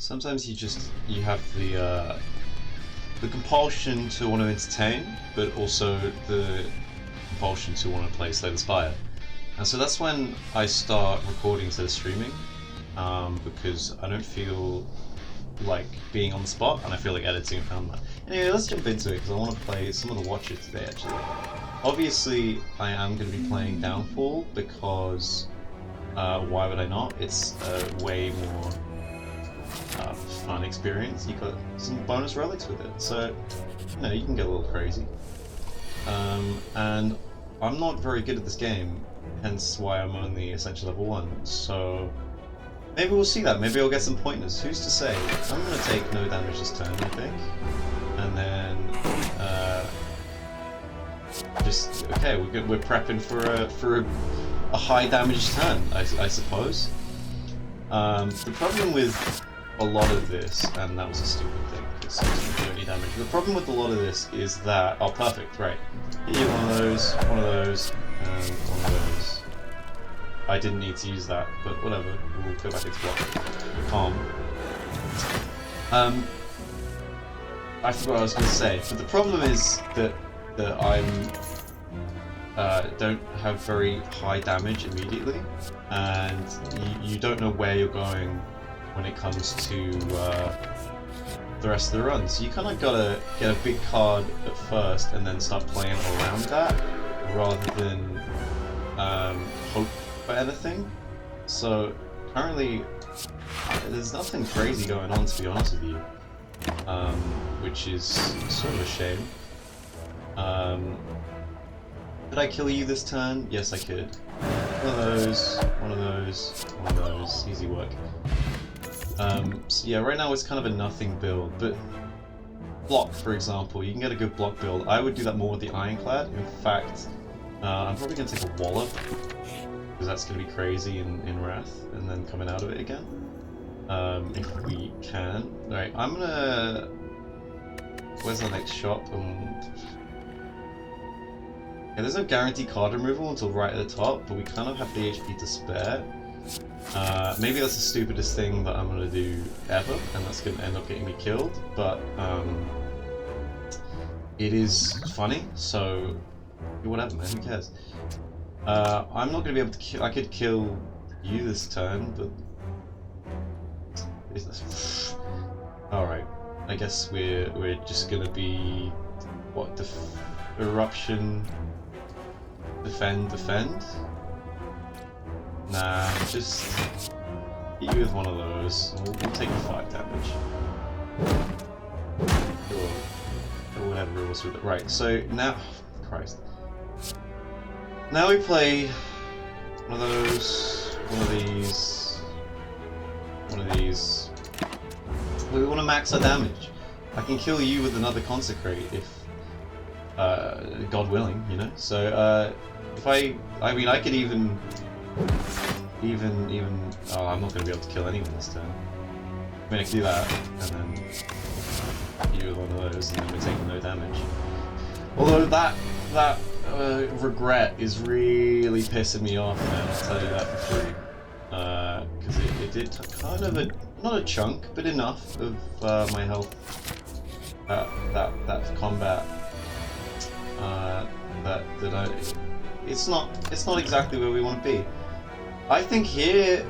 sometimes you have the compulsion to want to entertain, but also the compulsion to want to play Slay the Spire. And so that's when I start recording instead of streaming, because I don't feel like being on the spot, and I feel like editing and film that. Anyway, let's jump into it, because I want to play some of the Watcher today, actually. Obviously, I am going to be playing Downfall, because why would I not? It's a way more fun experience. You got some bonus relics with it, so you can get a little crazy. And I'm not very good at this game, hence why I'm only essentially level 1. So maybe we'll see that. Maybe I'll get some pointers. Who's to say? I'm gonna take no damage this turn, I think, and then we're prepping for a high damage turn, I suppose. The problem with a lot of this, and that was a stupid thing, because it doesn't do any damage. The problem with a lot of this is that, oh perfect, right. Hit one of those, and one of those. I didn't need to use that, but whatever, we'll go back into block. Calm. I forgot what I was going to say, but the problem is that don't have very high damage immediately, and you don't know where you're going when it comes to the rest of the run. So you kind of gotta get a big card at first and then start playing around that, rather than hope for anything. So currently, there's nothing crazy going on, to be honest with you, which is sort of a shame. Could I kill you this turn? Yes, I could. One of those, one of those, one of those. Easy work. So yeah, right now it's kind of a nothing build, but block, for example, you can get a good block build. I would do that more with the Ironclad. In fact, I'm probably going to take a Wallop, because that's going to be crazy in Wrath, and then coming out of it again. If we can. Alright, I'm gonna... Where's the next shop? Yeah, there's no guaranteed card removal until right at the top, but we kind of have the HP to spare. Maybe that's the stupidest thing that I'm gonna do ever, and that's gonna end up getting me killed, but it is funny, so whatever, man, who cares? I'm not gonna be able to kill. I could kill you this turn, but alright, I guess we're just gonna be what, eruption, defend. Nah, just hit you with one of those. We'll take 5 damage. Or whatever else with it. Right, so now... Christ. Now we play one of those, one of these, one of these. We want to max our damage. I can kill you with another Consecrate if... God willing, So, if I mean, I could even, oh, I'm not going to be able to kill anyone this turn. I mean, I could do that, and then hit you with one of those, and then we're taking no damage. Although that regret is really pissing me off, man, I'll tell you that for free. Because it did kind of not a chunk, but enough of my health, that combat. It's not exactly where we want to be. I think here,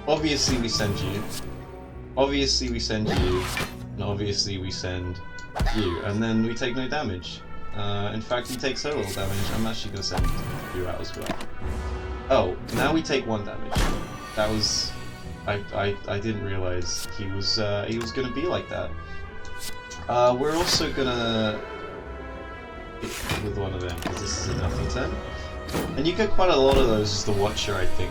obviously we send you, and obviously we send you, and then we take no damage. In fact, we take so little damage, I'm actually going to send you out as well. Oh, now we take 1 damage. That was... I didn't realize he was going to be like that. We're also going to... with one of them, because this is a nothing turn. And you get quite a lot of those as the Watcher, I think,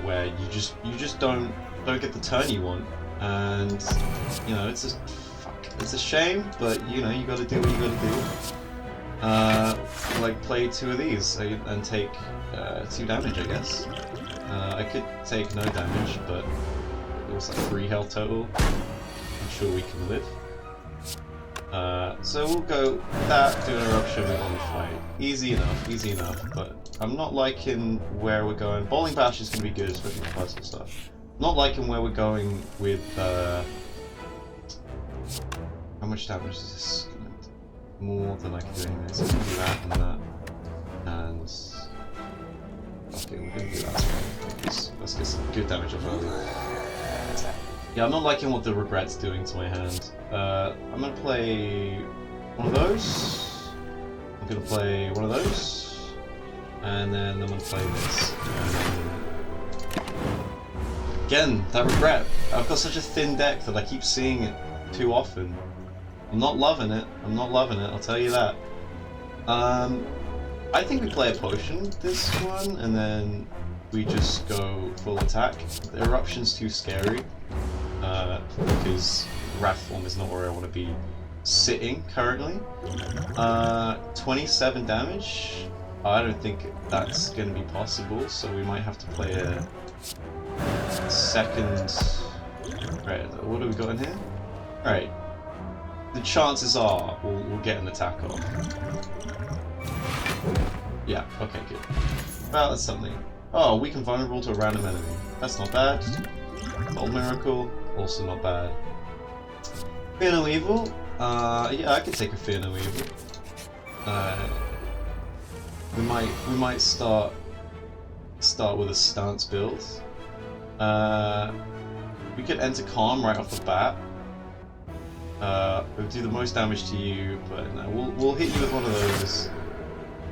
where you just don't get the turn you want, and it's a shame, but you gotta do what you gotta do. Like play 2 of these and take 2 damage, I guess. I could take no damage, but it was like 3 health total. I'm sure we can live. So we'll go with that, do an eruption on the fight. Easy enough, but I'm not liking where we're going. Bowling Bash is going to be good, especially with personal stuff. Not liking where we're going with how much damage is this gonna do? More than I can do anyway. So I'm gonna do that and that. And okay, we're gonna do that as well. Let's get some good damage off early. Yeah, I'm not liking what the regret's doing to my hand. I'm gonna play one of those. I'm gonna play one of those. And then I'm gonna play this. Again, that regret. I've got such a thin deck that I keep seeing it too often. I'm not loving it. I'm not loving it, I'll tell you that. I think we play a potion this one, and then we just go full attack. The eruption's too scary, because Wrath form is not where I want to be sitting currently. 27 damage. I don't think that's going to be possible, so we might have to play a second. Right, what do we got in here? Alright. The chances are we'll get an attack off. Yeah, okay, good. Well, that's something. Oh, weak and vulnerable to a random enemy. That's not bad. Old Miracle, also not bad. Fear no evil. Yeah, I could take a Fear no evil. We might start with a stance build. We could enter Calm right off the bat. We'll do the most damage to you, but no, we'll hit you with one of those.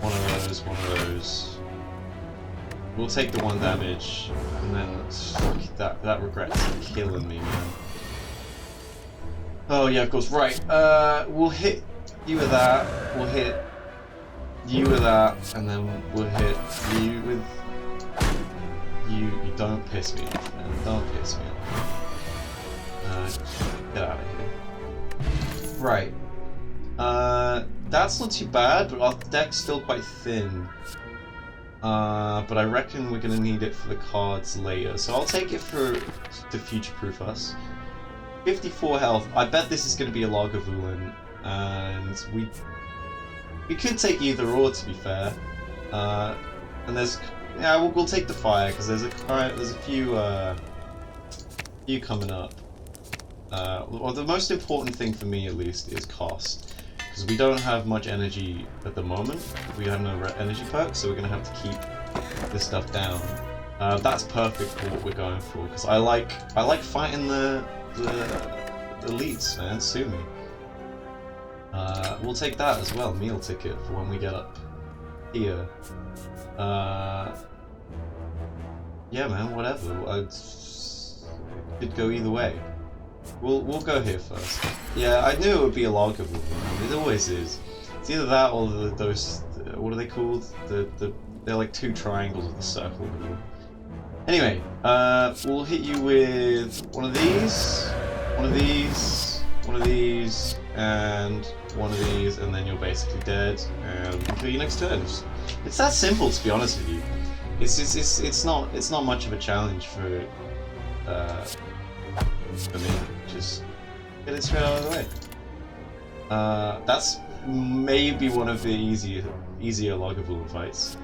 One of those, one of those. We'll take the 1 damage, and then that regret's killing me, man. Oh yeah, of course. Right. We'll hit you with that. We'll hit you with that, and then we'll hit you with you. You don't piss me off, man. Don't piss me off. Get out of here. Right. That's not too bad, but our deck's still quite thin. But I reckon we're gonna need it for the cards later, so I'll take it to future-proof us. 54 health. I bet this is gonna be a Lagavulin, and we could take either or, to be fair. And we'll take the fire because there's a few coming up. Well, the most important thing for me, at least, is cost. Because we don't have much energy at the moment. We have no energy perks, so we're going to have to keep this stuff down. That's perfect for what we're going for, because I like fighting the elites, man. Sue me. We'll take that as well, meal ticket, for when we get up here. Yeah, man, whatever. Could go either way. We'll go here first. Yeah, I knew it would be a Lagavulin. It always is. It's either that or those. What are they called? They're like 2 triangles with a circle in the middle. Anyway, we'll hit you with one of these, one of these, one of these, and one of these, and then you're basically dead. And we'll kill you next turn. It's that simple, to be honest with you. It's not much of a challenge for me. Just get it straight out of the way. That's maybe one of the easier Lagavulin fights.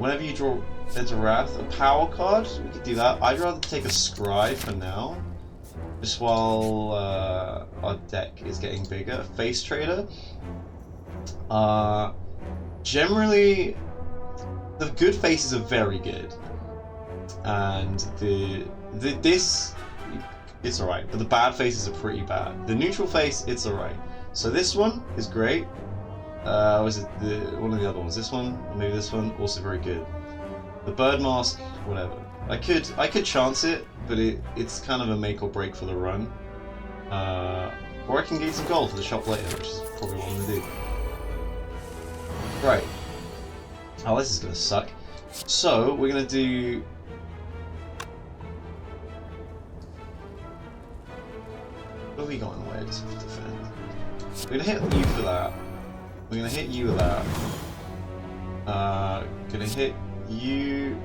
Whenever you enter Wrath, a power card, we could do that. I'd rather take a Scry for now, just while our deck is getting bigger. Face Trader. Generally, the good faces are very good, and this. It's alright, but the bad faces are pretty bad. The neutral face, it's alright. So this one is great. Was it one of the other ones? This one, or maybe this one, also very good. The bird mask, whatever. I could chance it, but it's kind of a make or break for the run. Or I can gain some gold for the shop later, which is probably what I'm gonna do. Right. Oh, this is gonna suck. So we're gonna do. What have we got in the way to defend? We're gonna hit you for that. We're gonna hit you with that. Gonna hit you.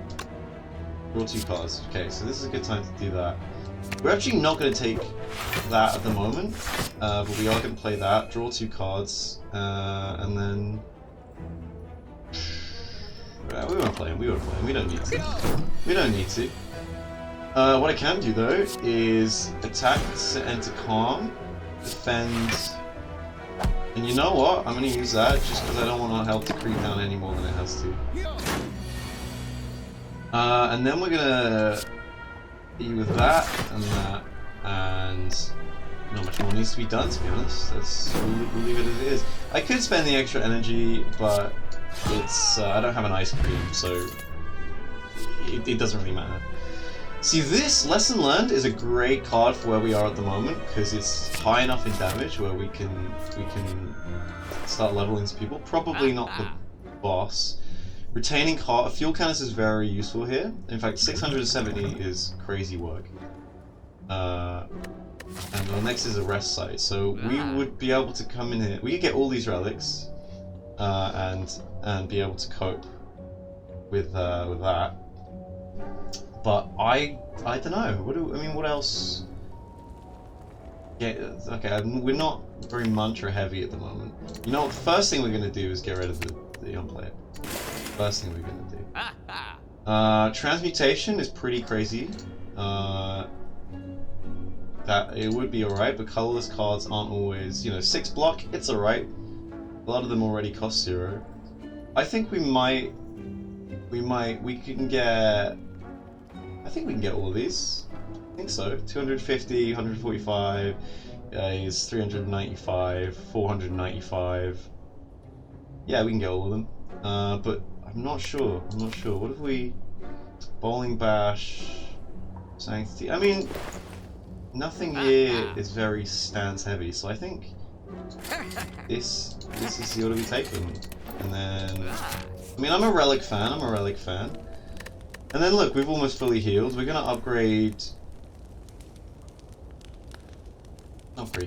Draw 2 cards. Okay, so this is a good time to do that. We're actually not gonna take that at the moment, but we are gonna play that. Draw 2 cards, and then. We won't play him. We won't play him. We don't need to. We don't need to. What I can do though is attack to enter calm, defend, and you know what? I'm gonna use that just because I don't want our health to creep down any more than it has to. And then we're gonna E with that and that, and not much more needs to be done, to be honest. We'll leave it as it is. I could spend the extra energy, but it's I don't have an ice cream, so it doesn't really matter. See, this Lesson Learned is a great card for where we are at the moment, because it's high enough in damage where we can start leveling some people. Probably not the boss. Retaining fuel cannons is very useful here. In fact, 670 is crazy work. And the next is a rest site, so we would be able to come in here. We could get all these relics, and be able to cope with that. But I don't know. What else? Yeah, okay. We're not very mantra heavy at the moment. You know what? The first thing we're gonna do is get rid of the young player. First thing we're gonna do. Transmutation is pretty crazy. That it would be alright, but colorless cards aren't always, 6 block, it's alright. A lot of them already cost 0. I think we can get, I think we can get all of these. I think so. 250, 145 is 395, 495. Yeah, we can get all of them. But I'm not sure. What if we Bowling Bash, Sanctity? I mean, nothing here is very stance heavy, so I think this is the order we take them. And then, I mean, I'm a relic fan. And then look, we've almost fully healed. We're gonna upgrade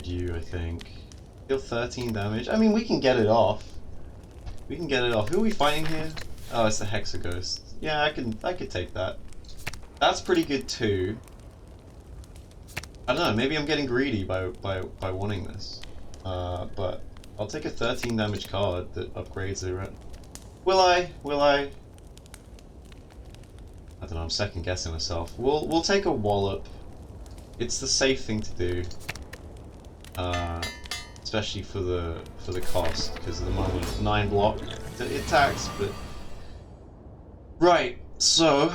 you, I think. Deal 13 damage. I mean, we can get it off. Who are we fighting here? Oh, it's the Hexaghost. Yeah, I could take that. That's pretty good too. I don't know, maybe I'm getting greedy by wanting this. But I'll take a 13 damage card that upgrades it. Will I? I don't know, I'm second guessing myself. We'll take a wallop. It's the safe thing to do. Especially for the cost, because at the moment 9 block it attacks, but right, so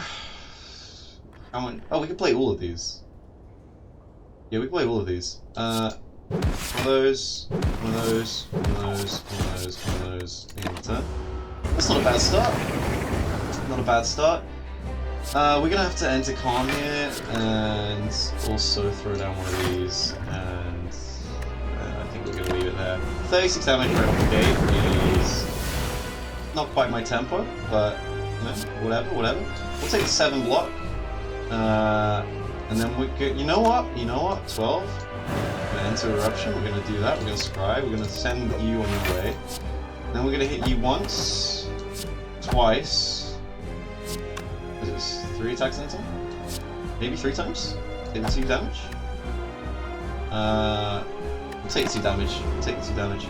we can play all of these. Yeah, we can play all of these. One of those, and return. That's not a bad start. We're gonna have to enter calm here, and also throw down one of these, and I think we're gonna leave it there. 36 damage right off the gate is not quite my tempo, but whatever. We'll take the 7 block, and then we go. You know what? 12. We're gonna enter eruption. We're gonna do that. We're gonna scry. We're gonna send you on your way. Then we're gonna hit you once, twice. What is this? 3 attacks in a time? Maybe 3 times? Take the 2 damage? We'll take the 2 damage.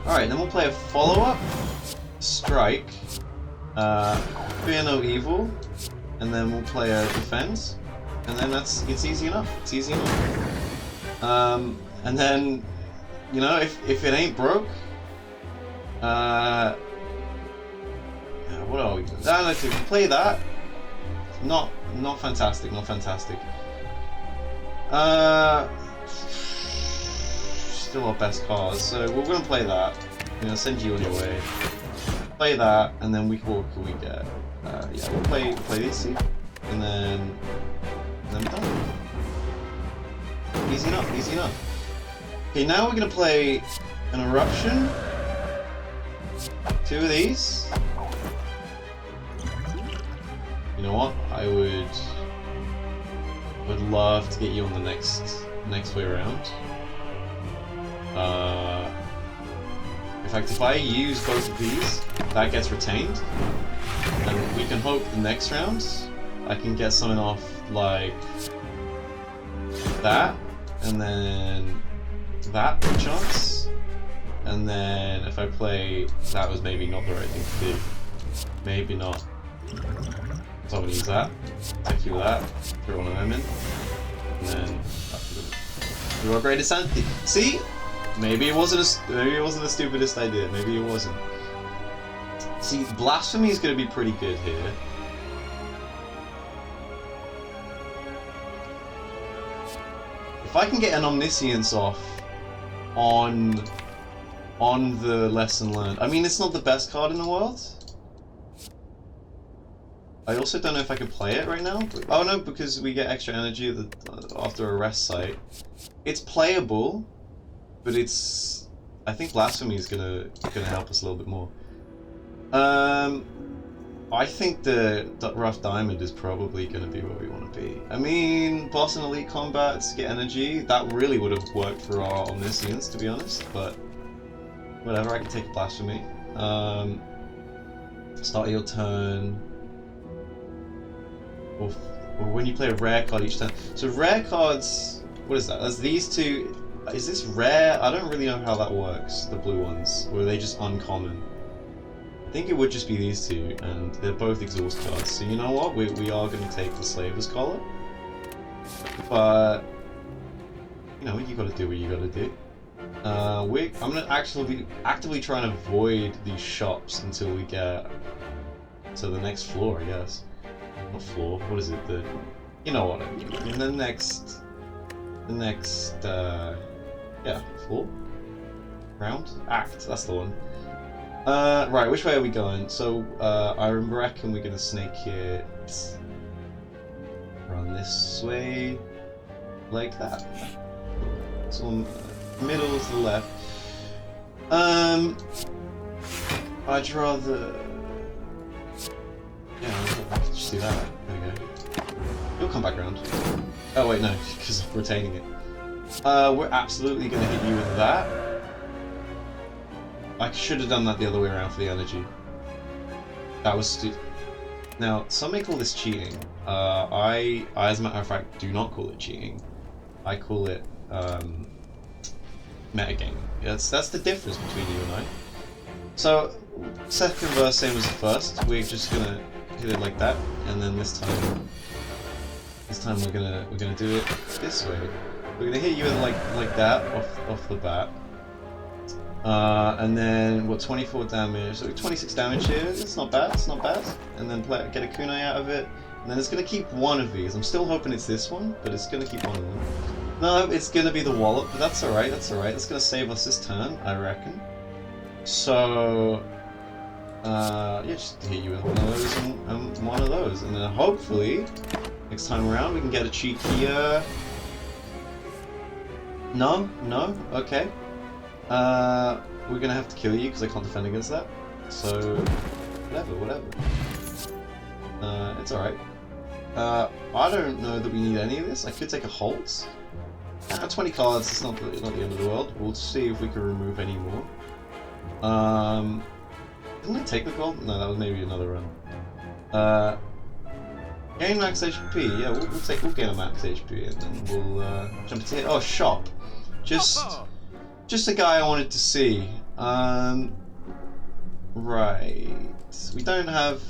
Alright, then we'll play a follow-up, strike, fear no evil, and then we'll play a defense, and then it's easy enough. And then, if it ain't broke, what are we doing? If we play that, not fantastic. Still our best cards, so we're gonna play that. I'm gonna send you on your way. Play that, and then what can we get? Yeah, we'll play these two, and then we're done. Easy enough. Okay, now we're gonna play an eruption. 2 of these. You know what? I would love to get you on the next way around. In fact, if I use both of these, that gets retained, and we can hope the next round I can get something off like that, and then that chance, and then if I play, that was maybe not the right thing to do. Maybe not. So I'm gonna use that. Take you with that. Throw one of them in. And then through our greatest sanity. See? Maybe it wasn't the stupidest idea. Maybe it wasn't. See, blasphemy is gonna be pretty good here. If I can get an omniscience off on the lesson learned. I mean, it's not the best card in the world. I also don't know if I can play it right now. Oh no, because we get extra energy after a rest site. It's playable, but it's... I think Blasphemy is gonna help us a little bit more. I think the Rough Diamond is probably gonna be where we want to be. I mean, boss and elite combats get energy. That really would have worked for our Omniscience, to be honest, but whatever, I can take a Blasphemy. Start your turn. Or when you play a rare card each turn. So rare cards, what is that? That's these two. Is this rare? I don't really know how that works, the blue ones. Or are they just uncommon? I think it would just be these two, and they're both exhaust cards. So you know what? We are going to take the Slaver's Collar. But, you know, you got to do what you got to do. I'm going to actually actively try and avoid these shops until we get to the next floor, I guess. Not floor, what is it? You know what I mean. In the next, yeah, floor? Round? Act, that's the one. Right, which way are we going? So, I reckon we're gonna snake it... run this way... like that. So, middle to the left. I'd rather... yeah, I can just do that. There we go. You'll come back around. Oh wait, no, because I'm retaining it. We're absolutely gonna hit you with that. I should have done that the other way around for the energy. That was now, some may call this cheating. I, as a matter of fact, do not call it cheating. I call it metagaming. That's the difference between you and I. So, second verse, same as the first. We're just gonna hit it like that, and then this time we're gonna do it this way. We're gonna hit you with like that off the bat. And then, what, 24 damage, so 26 damage here, it's not bad, it's not bad. And then get a kunai out of it, and then it's going to keep one of these. I'm still hoping it's this one, but it's going to keep one of them. No, it's going to be the wallop, but that's alright, that's alright. That's going to save us this turn, I reckon. So, yeah, just hit you with one of those and one of those. And then hopefully, next time around, we can get a cheeky, No? Okay. We're gonna have to kill you because I can't defend against that. So, whatever. It's alright. I don't know that we need any of this. I could take a halt. 20 cards, it's not the end of the world. We'll see if we can remove any more. Didn't I take the gold? No, that was maybe another run. Gain max HP, yeah, we'll gain a max HP and then we'll jump to here. Oh, shop. Just a guy I wanted to see. Right. We don't have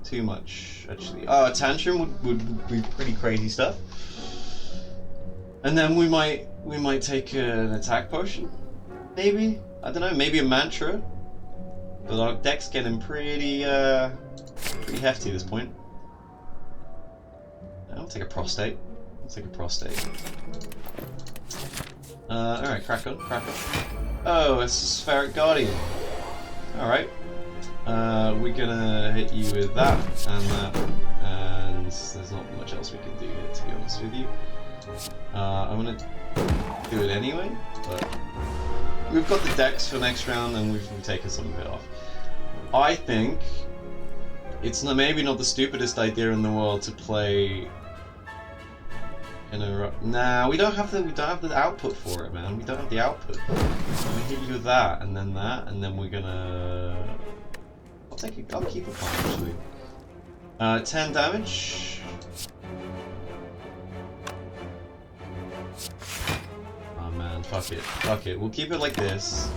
too much, actually. Oh, a tantrum would be pretty crazy stuff. And then we might take an attack potion. Maybe? I don't know, maybe a mantra. But our deck's getting pretty hefty at this point. I'll take a prostate. Alright, crack on. Oh, it's a Spheric Guardian. Alright. We're gonna hit you with that and that, and there's not much else we can do here, to be honest with you. I'm gonna do it anyway, but we've got the decks for next round and we've taken some of it off. I think it's maybe not the stupidest idea in the world to play in a... Nah, we don't have the output for it, man. We don't have the output. I'm gonna hit you with that, and then we're gonna... I'll keep it calm, actually. 10 damage. Oh man, fuck it. We'll keep it like this.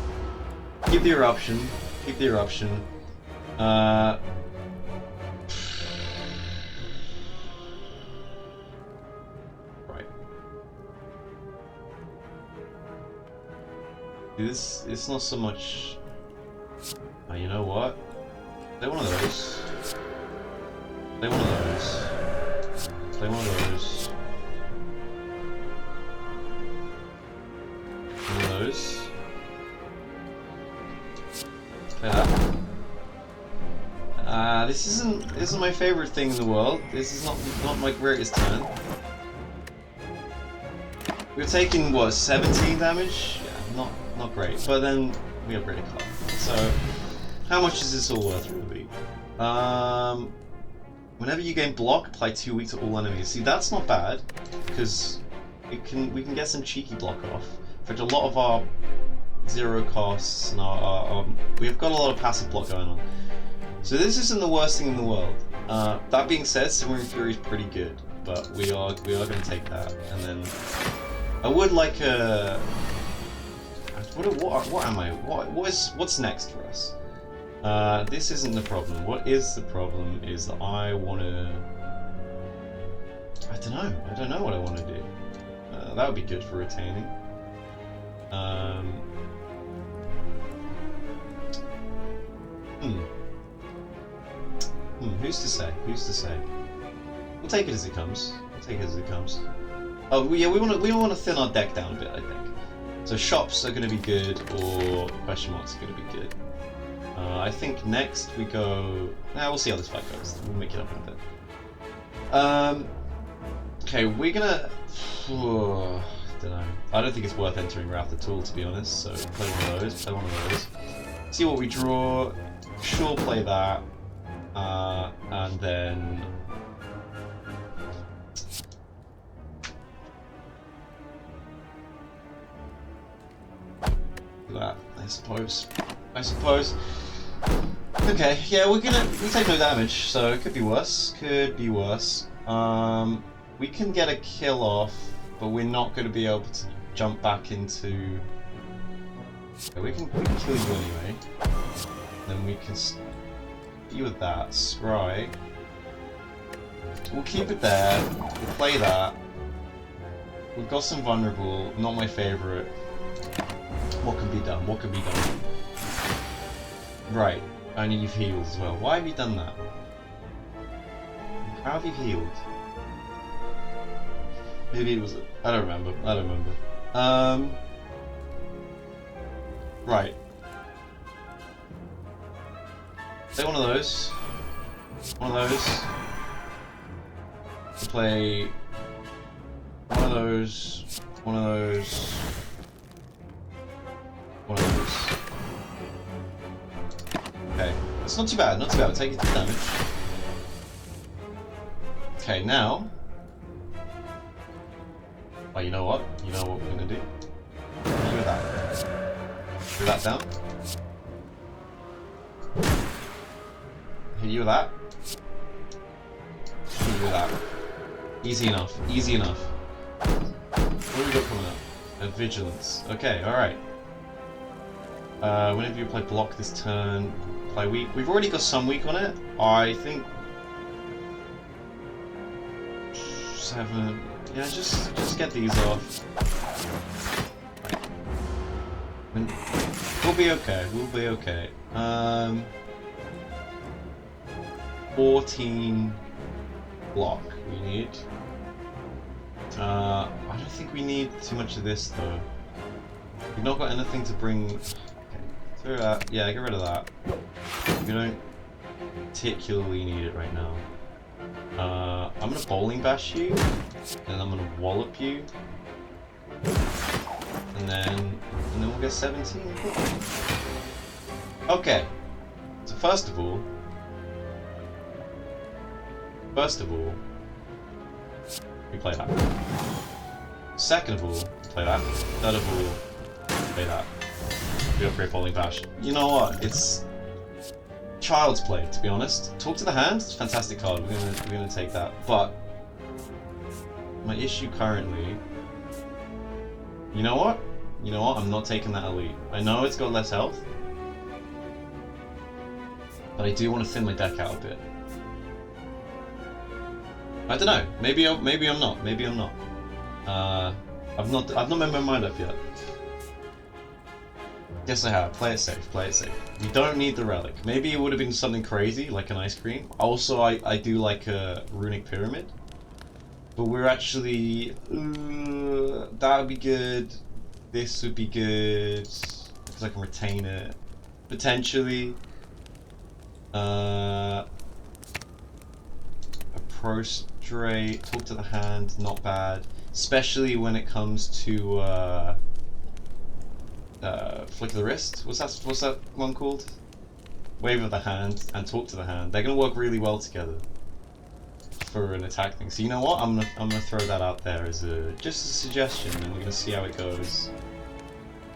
Keep the eruption. This it's not so much. Oh, you know what? Play one of those. Play one of those. Play one of those. One of those. Play that. This isn't my favorite thing in the world. This is not my greatest turn. We're taking what, 17 damage? Yeah, not great. But then we upgrade a card. So how much is this all worth really? Whenever you gain block, apply 2 weak to all enemies. See, that's not bad, because we can get some cheeky block off. In fact, a lot of our zero costs and we've got a lot of passive block going on. So this isn't the worst thing in the world. That being said, Simmering Fury is pretty good, but we are going to take that. And then I would like a. What am I? What's next for us? This isn't the problem. What is the problem is that I want to. I don't know what I want to do. That would be good for retaining. Who's to say? Who's to say? We'll take it as it comes. We'll take it as it comes. Oh yeah, we want to thin our deck down a bit, I think. So shops are going to be good, or question marks are going to be good. I think next we go. We'll see how this fight goes. We'll make it up in a bit. Okay, we're gonna. I don't know. I don't think it's worth entering Wrath at all, to be honest. So play one of those. Play one of those. See what we draw. Sure, play that. And then that, I suppose. Okay, yeah, we take no damage, so it could be worse. Could be worse. We can get a kill off, but we're not going to be able to jump back into. Okay, we can kill you anyway. Then we can. You with that, scry. We'll keep it there. We'll play that. We've got some vulnerable, not my favourite. What can be done? What can be done? Right, and you've healed as well. Why have you done that? How have you healed? Maybe it was. I don't remember. Right. Play one of those. One of those. Play one of those. One of those. One of those. Okay. That's not too bad, not too bad. Take it to damage. Okay, now. Oh, you know what? You know what we're gonna do? Do that. Do that down. Hit you with that. Hit you with that. Easy enough. Easy enough. What do we got coming up? Vigilance. Okay, alright. Whenever you play block this turn, play weak. We've already got some weak on it. I think 7. Yeah, just get these off. We'll be okay. We'll be okay. 14 block we need. I don't think we need too much of this though. We've not got anything to bring. Okay, throw that. Yeah, get rid of that. We don't particularly need it right now. I'm gonna bowling bash you, and I'm gonna wallop you, and then we'll get 17. Okay. So first of all, we play that. Second of all, play that. Third of all, play that. We upgrade bowling bash. You know what? It's child's play, to be honest. Talk to the hand. It's a fantastic card. We're gonna take that. But my issue currently. You know what? You know what? I'm not taking that elite. I know it's got less health, but I do want to thin my deck out a bit. I don't know. Maybe I'm not. Maybe I'm not. I've not made my mind up yet. Yes, I have. Play it safe. Play it safe. You don't need the relic. Maybe it would have been something crazy, like an ice cream. Also, I do like a runic pyramid. But we're actually... that would be good. This would be good. Because I can retain it. Potentially. A prostrate. Talk to the hand. Not bad. Especially when it comes to... flick of the wrist. What's that one called? Wave of the hand and talk to the hand. They're gonna work really well together for an attack thing. So you know what? I'm gonna throw that out there as just a suggestion, and we're gonna see how it goes.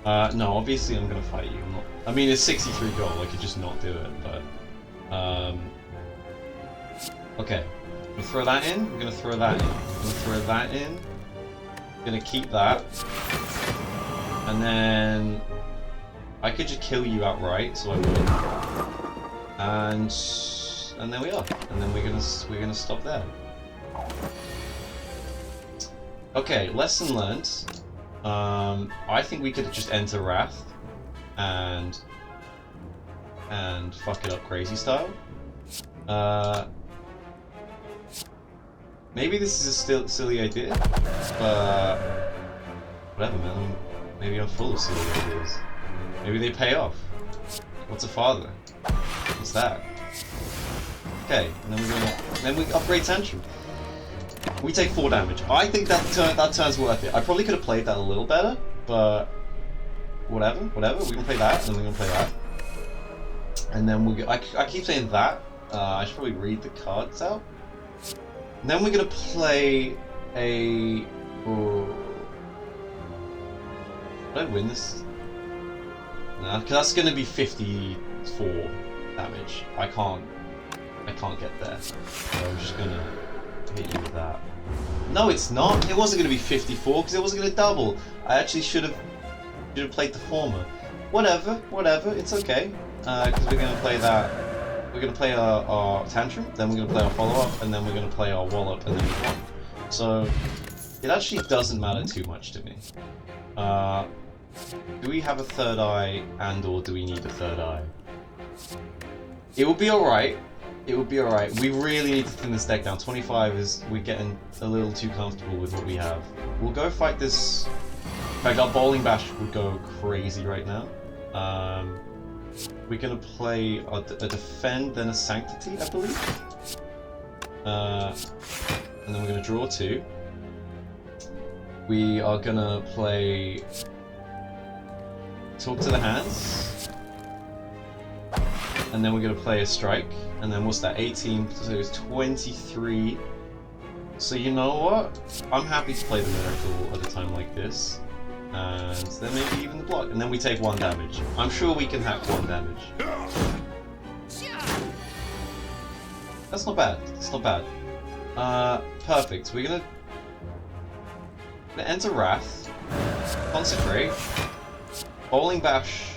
No, obviously I'm gonna fight you. I mean, it's 63 gold. I could just not do it, but okay. I'm gonna throw that in. We're gonna throw that in. I'm gonna throw that in. I'm gonna keep that. And then I could just kill you outright, so I would. And there we are. And then we're gonna stop there. Okay, lesson learned. I think we could just enter Wrath and fuck it up crazy style. Maybe this is a silly idea, but whatever, man. Maybe I'm full of silly ideas. Maybe they pay off. What's a father? What's that? Okay, and then we upgrade Tantrum. We take 4 damage. I think that turn's worth it. I probably could have played that a little better, but whatever. We're gonna play that, and then we're gonna play that, and then we. I keep saying that. I should probably read the cards out. And then we're gonna play a. Did I win this? Nah, because that's going to be 54 damage. I can't get there. So I'm just going to hit you with that. No, it's not. It wasn't going to be 54 because it wasn't going to double. I actually should have played the former. Whatever. It's okay. Because we're going to play that. We're going to play our Tantrum, then we're going to play our follow-up, and then we're going to play our Wallop, and then we won. So it actually doesn't matter too much to me. Do we have a third eye, or do we need a third eye? It will be alright. It will be alright. We really need to thin this deck down. 25 is... we're getting a little too comfortable with what we have. We'll go fight this... In fact, our Bowling Bash would go crazy right now. We're gonna play a Defend, then a Sanctity, I believe. And then we're gonna draw 2. We are gonna play... Talk to the hands, and then we're going to play a strike, and then what's that, 18, so it's 23, so you know what, I'm happy to play the Miracle at a time like this, and then maybe even the block, and then we take 1 damage. I'm sure we can hack 1 damage. That's not bad, perfect, we're going to enter Wrath, Consecrate, Bowling Bash.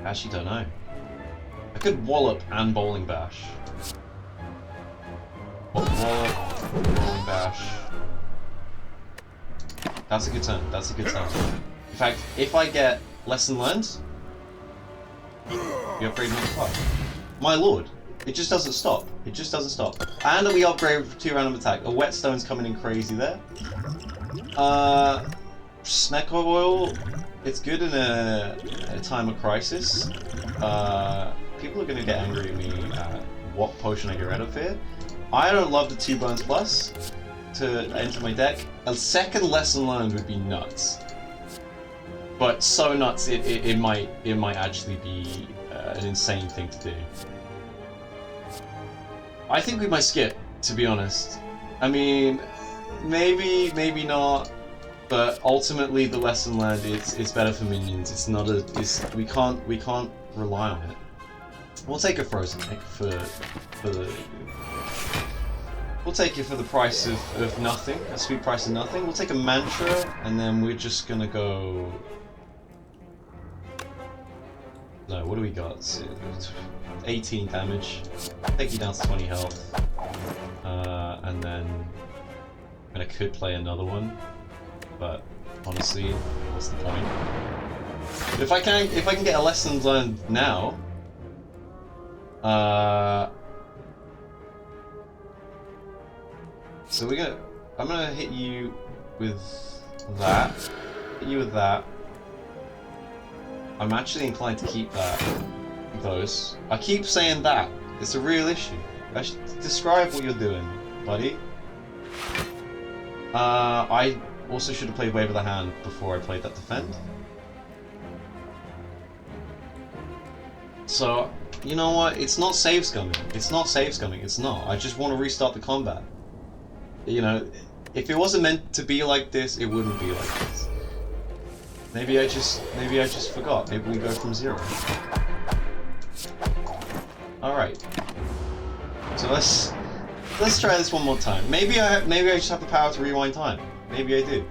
Actually, don't know. I could Wallop and Bowling Bash. Wallop, Bowling Bash. That's a good turn. In fact, if I get Lesson Learned, we upgrade another 5. My lord. It just doesn't stop. And we upgrade 2 random attack. A Whetstone's coming in crazy there. Snack oil, it's good in a time of crisis. People are going to get angry at me at what potion I get rid of here. I don't love the 2 burns plus to enter my deck. A second Lesson Learned would be nuts. But so nuts, it might actually be an insane thing to do. I think we might skip, to be honest. I mean, maybe not, but ultimately the lesson learned it's better for minions. It's not a we can't rely on it. We'll take a frozen egg for the we'll take it for the price of nothing, a sweet price of nothing. We'll take a mantra, and then we're just gonna go. No, what do we got? 18 damage. Take you down to 20 health. And then I could play another one, but Honestly, what's the point? If I can get a lesson learned now, so I'm gonna hit you with that. Hit you with that. I'm actually inclined to keep those. I keep saying that. It's a real issue. I should describe what you're doing, buddy. I also should have played Wave of the Hand before I played that defend. So, you know what? It's not save scumming. It's not save scumming. It's not. I just want to restart the combat. You know, if it wasn't meant to be like this, it wouldn't be like this. Maybe I just forgot. Maybe we go from 0. All right. So let's try this one more time. Maybe I just have the power to rewind time. Maybe I do.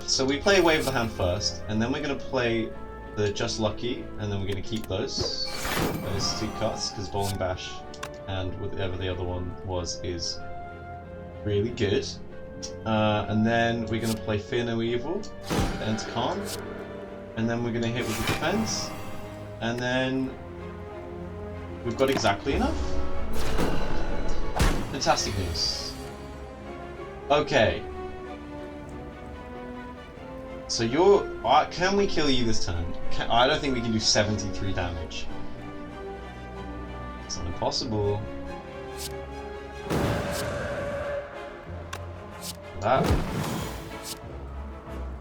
So we play Wave of the Hand first, and then we're gonna play the Just Lucky, and then we're gonna keep those 2 cards because Bowling Bash and whatever the other one is really good. And then we're gonna play Fear No Evil, Enter Calm, and then we're gonna hit with the defense, and then we've got exactly enough. Fantastic news. Okay. So can we kill you this turn? I don't think we can do 73 damage. It's not impossible. That.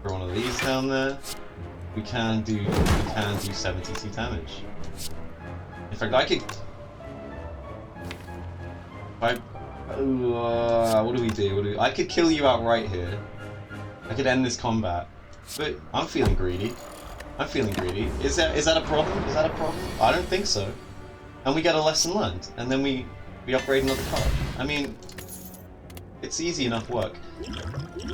Throw one of these down there. We can do 72 damage. In fact, I could. What do we do? I could kill you outright here. I could end this combat, but I'm feeling greedy. I'm feeling greedy. Is that a problem? Is that a problem? I don't think so. And we get a lesson learned, and then we upgrade another card. I mean, it's easy enough work.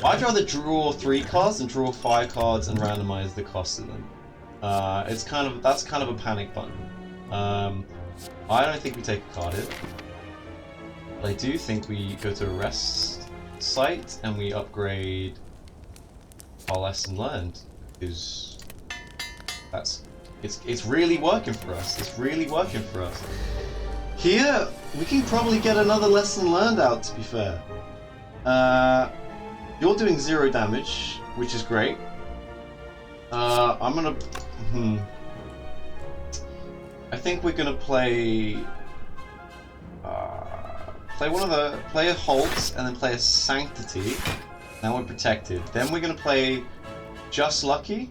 I'd rather draw 3 cards than draw 5 cards and randomize the cost of them. That's kind of a panic button. I don't think we take a card in. But I do think we go to a rest site and we upgrade our lesson learned, because it's really working for us. It's really working for us. Here we can probably get another lesson learned out, to be fair. You're doing 0 damage, which is great. I'm gonna I think we're gonna play play a Halt and then play a Sanctity. Now we're protected. Then we're gonna play Just Lucky.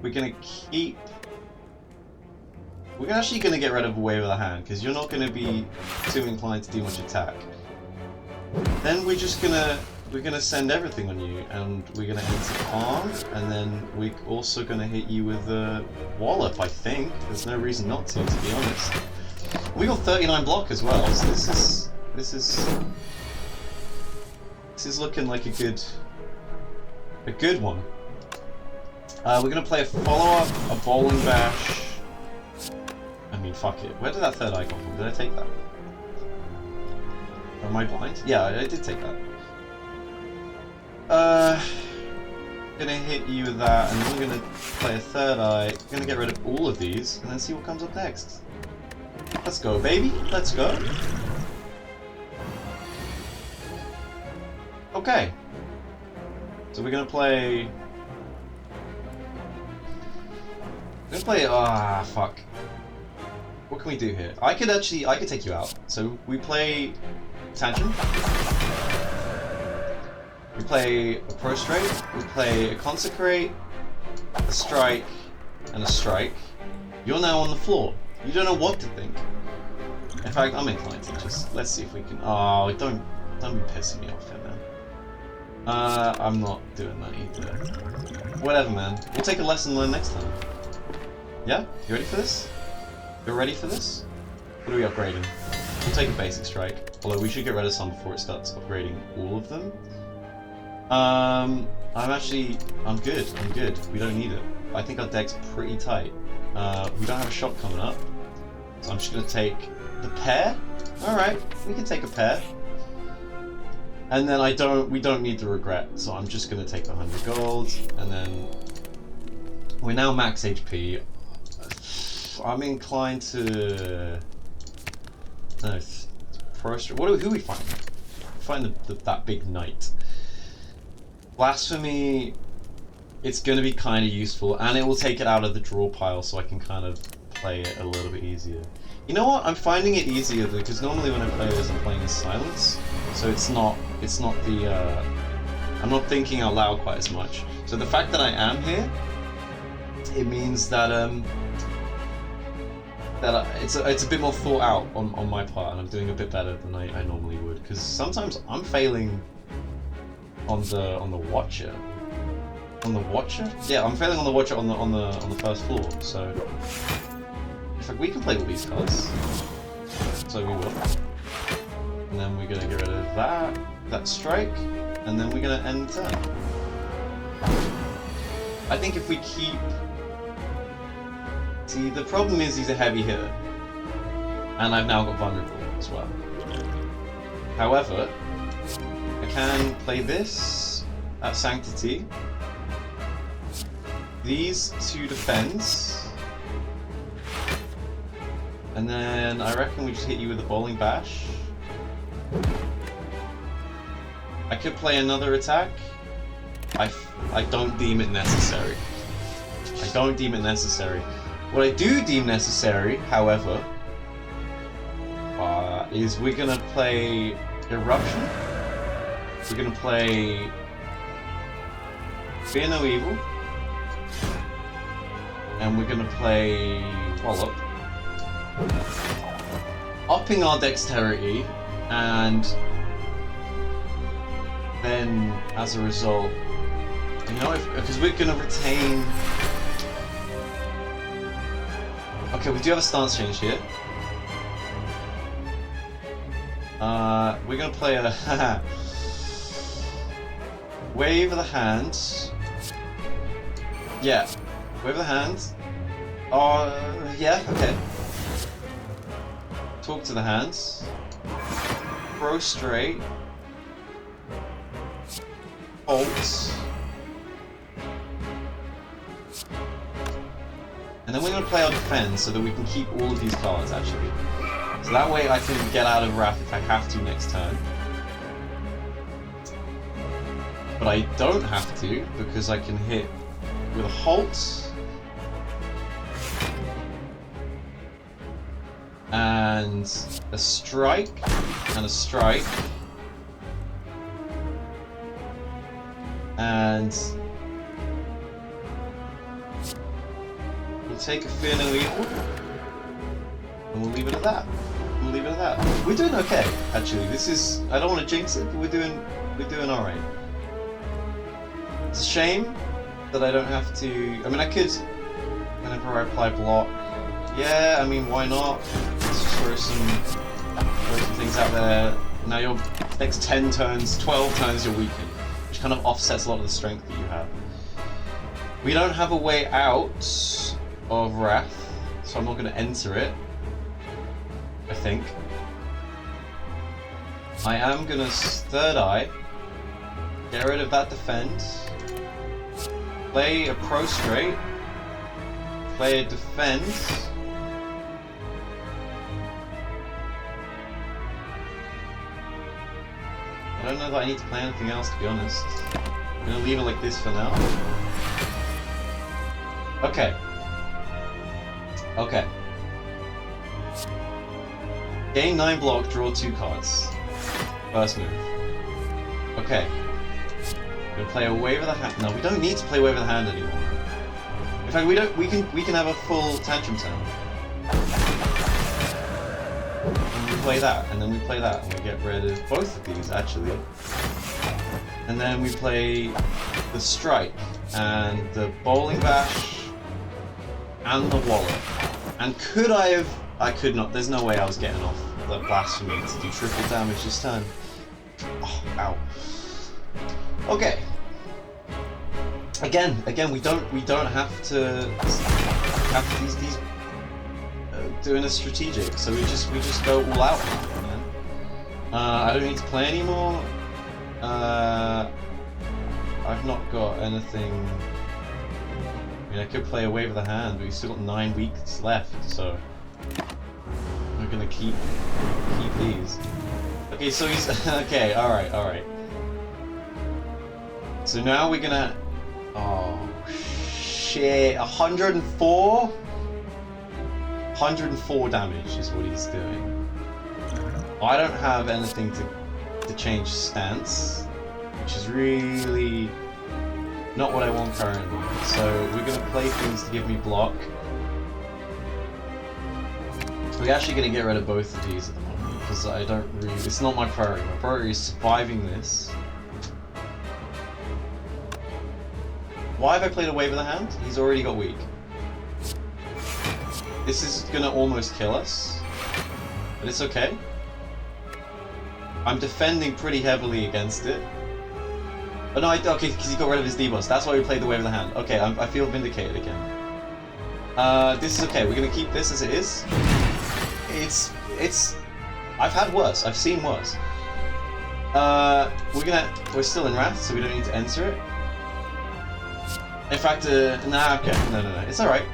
We're actually gonna get rid of a Wave of the Hand because you're not gonna be too inclined to do much attack. Then we're gonna send everything on you, and we're gonna enter Calm, and then we're also gonna hit you with a Wallop. I think there's no reason not to be honest. We got 39 block as well, so this is looking like a good one. We're gonna play a follow-up, a Bowling Bash. I mean, fuck it. Where did that third eye come from? Did I take that? Am I blind? Yeah, I did take that. Gonna hit you with that, and then we're gonna play a third eye. Gonna get rid of all of these, and then see what comes up next. Let's go, baby. Let's go. Okay. So we're gonna play. Fuck. What can we do here? I could take you out. So we play Tangent. We play a Prostrate. We play a Consecrate, a Strike, and a Strike. You're now on the floor. You don't know what to think. In fact, I'm inclined to just let's see if we can. Oh, don't be pissing me off here, man. I'm not doing that either. Whatever, man. We'll take a lesson learned next time. Yeah? You ready for this? You're ready for this? What are we upgrading? We'll take a basic strike. Although we should get rid of some before it starts upgrading all of them. I'm good. I'm good. We don't need it. I think our deck's pretty tight. We don't have a shot coming up. So I'm just gonna take the pair. Alright, we can take a pair. And then we don't need the regret, so I'm just gonna take 100 gold, and then we're now max HP. I'm inclined to no, who are we fighting? Find that big knight. Blasphemy. It's gonna be kind of useful, and it will take it out of the draw pile, so I can kind of play it a little bit easier. You know what? I'm finding it easier because normally when I play this, I'm playing in silence, so it's not the I'm not thinking out loud quite as much. So the fact that I am here, it means that it's a bit more thought out on my part, and I'm doing a bit better than I normally would. Because sometimes I'm failing on the Watcher. On the Watcher? Yeah, I'm failing on the Watcher on the first floor. So in fact, we can play all these cards. So we will. And then we're gonna get rid of that strike, and then we're gonna end the turn. I think if we keep... See, the problem is he's a heavy hitter, and I've now got vulnerable as well. However, I can play this at Sanctity, these two defense, and then I reckon we just hit you with a bowling bash. I could play another attack. I don't deem it necessary. I don't deem it necessary. What I do deem necessary, however, is we're gonna play Eruption. We're gonna play Fear No Evil, and we're gonna play Wallop, upping our dexterity, and then as a result, you know, because we're gonna retain. Okay, we do have a stance change here. We're gonna play a wave of the hand. Yeah, wave of the hand. Yeah, okay. Talk to the hands. Prostrate. Halt. And then we're going to play our defense so that we can keep all of these cards, actually. So that way I can get out of Wrath if I have to next turn. But I don't have to, because I can hit with a Halt. And a Strike. And a Strike. And we'll take a Fear No Evil, and we'll leave it at that. We'll leave it at that. We're doing okay, actually. This is, I don't want to jinx it, but we're doing alright. It's a shame that I don't have to. I mean, I could, whenever I apply block. Yeah, I mean, why not? Let's just throw some things out there. Now your next 10 turns, 12 turns, you're weakened, which kind of offsets a lot of the strength that you have. We don't have a way out of Wrath, so I'm not going to enter it, I think. I am going to Third Eye, get rid of that defend, play a Prostrate, play a defend, I don't know that I need to play anything else, to be honest. I'm going to leave it like this for now. Okay. Okay. Gain 9 block, draw 2 cards. First move. Okay. We're gonna play a Wave of the Hand. No, we don't need to play Wave of the Hand anymore. In fact, we can have a full Tantrum turn. And we play that, and then we play that, and we get rid of both of these actually. And then we play the Strike and the Bowling Bash and the Wallet. And could I have... I could not. There's no way I was getting off the Blasphemy to do triple damage this turn. Oh, ow. Okay. Again, we don't have to have these doing a strategic. So we just go all out. Man. I don't need to play anymore. I've not got anything. I mean, I could play a Wave of the Hand, but we've still got 9 weeks left, so we're gonna keep these. Okay, so he's okay. All right. So now we're gonna. Oh shit! 104. 104 damage is what he's doing. I don't have anything to change stance, which is really not what I want currently. So we're gonna play things to give me block. We're actually gonna get rid of both of these at the moment because I don't really. It's not my priority. My priority is surviving this. Why have I played a Wave of the Hand? He's already got weak. This is gonna almost kill us, but it's okay. I'm defending pretty heavily against it. Oh no, okay, because he got rid of his debuffs. That's why we played the Wave of the Hand. Okay, I feel vindicated again. This is okay. We're gonna keep this as it is. It's. I've had worse. I've seen worse. We're still in Wrath, so we don't need to enter it. In fact, nah, okay, no. It's alright.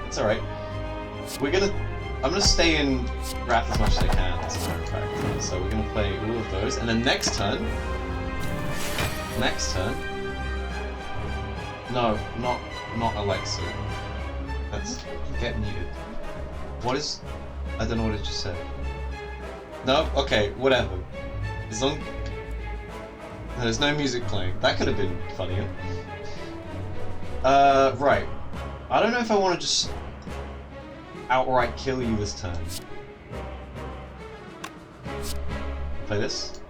I'm gonna stay in Wrath as much as I can, as a matter of fact. So we're gonna play all of those, and then next turn. No, not Alexa. Let's get muted. What is? I don't know what it just said. No, okay, whatever. As long there's no music playing. That could have been funnier. Right. I don't know if I want to just outright kill you this turn. Play this.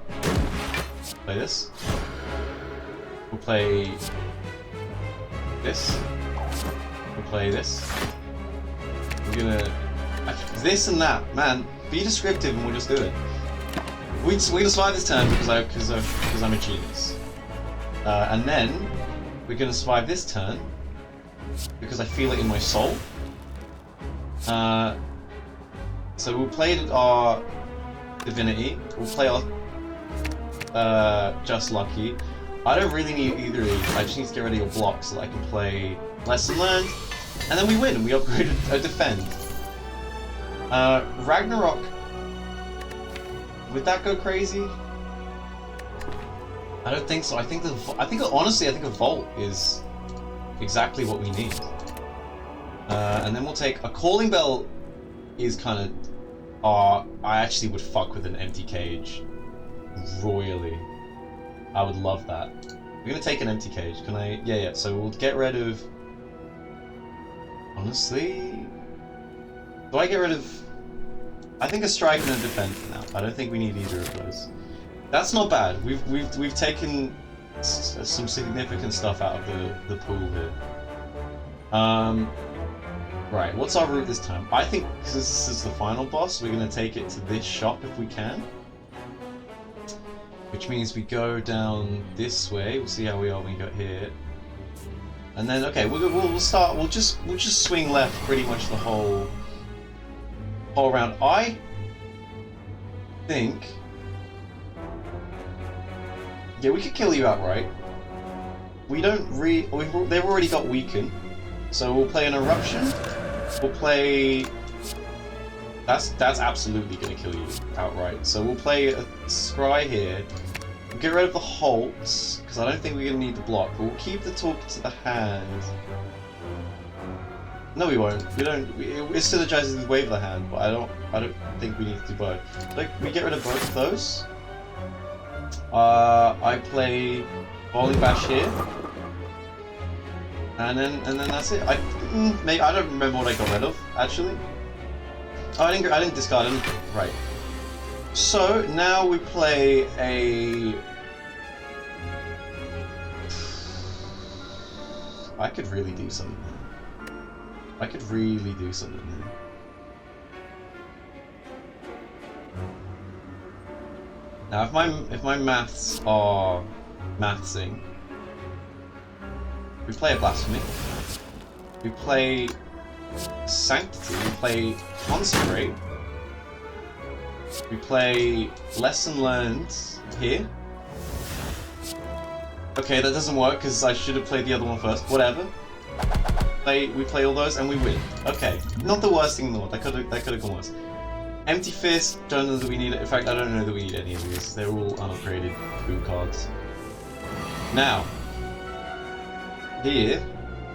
Play this. We'll play this. We'll play this. We're gonna this and that, man. Be descriptive and we'll just do it. We're gonna survive this turn because I'm a genius. And then we're gonna survive this turn because I feel it in my soul. So we'll play our Divinity. We'll play our Just Lucky. I don't really need either of these. I just need to get rid of your block so that I can play Lesson Learned, and then we win. We upgraded a Defend. Ragnarok. Would that go crazy? I don't think so. I think honestly, I think a Vault is exactly what we need. And then we'll take a Calling Bell. Is kind of. I actually would fuck with an Empty Cage royally. I would love that. We're gonna take an Empty Cage. Can I? Yeah. So we'll get rid of. Honestly, do I get rid of? I think a Strike and a Defend for now. I don't think we need either of those. That's not bad. We've taken some significant stuff out of the pool here. Right. What's our route this time? I think because this is the final boss, we're gonna take it to this shop if we can. Which means we go down this way. We'll see how we are when we get here. And then, okay, we'll start. We'll just swing left pretty much the whole round. I think, yeah, we could kill you outright. We don't they've already got Weaken, so we'll play an Eruption. We'll play. That's absolutely gonna kill you outright. So we'll play a Scry here. We'll get rid of the Halts because I don't think we're gonna need the block. But we'll keep the Talk to the Hand. No, we won't. We don't. It synergizes with Wave of the Hand, but I don't think we need to do both. Like we get rid of both of those. I play Volley Bash here, and then that's it. I don't remember what I got rid of actually. Oh, I didn't discard anything. Right. So now we play a. I could really do something here. Now, if my maths are mathsing, we play a Blasphemy. We play Sanctity. We play Consecrate. We play Lesson Learned here. Okay, that doesn't work because I should have played the other one first. Whatever. We play all those and we win. Okay, not the worst thing in the world. That could have gone worse. Empty Fist. Don't know that we need it. In fact, I don't know that we need any of these. They're all unupgraded poo cards. Now, here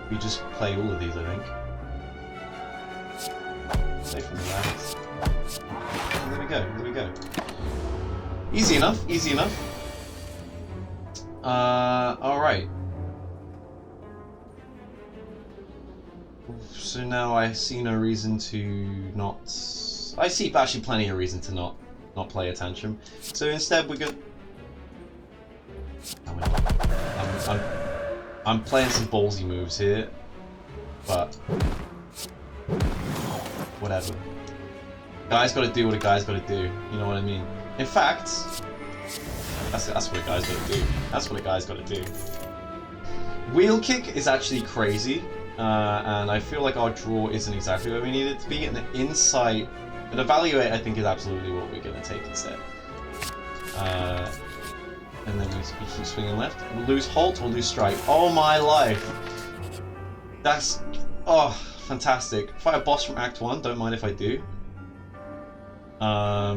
we just play all of these. I think. Safe from the left. There we go. There we go. Easy enough. Easy enough. All right. So now I see no reason to not. I see actually plenty of reason to not play a Tantrum. So instead we're gonna. I'm playing some ballsy moves here, but whatever. Guy's got to do what a guy's got to do. You know what I mean? In fact, that's what a guy's got to do. That's what a guy's got to do. Wheel kick is actually crazy. And I feel like our draw isn't exactly where we need it to be, and the insight and evaluate I think is absolutely what we're going to take instead. And then we keep swinging left. We'll lose halt, we'll lose strike. Oh my life! That's fantastic. Fight a boss from Act 1, don't mind if I do. Yeah,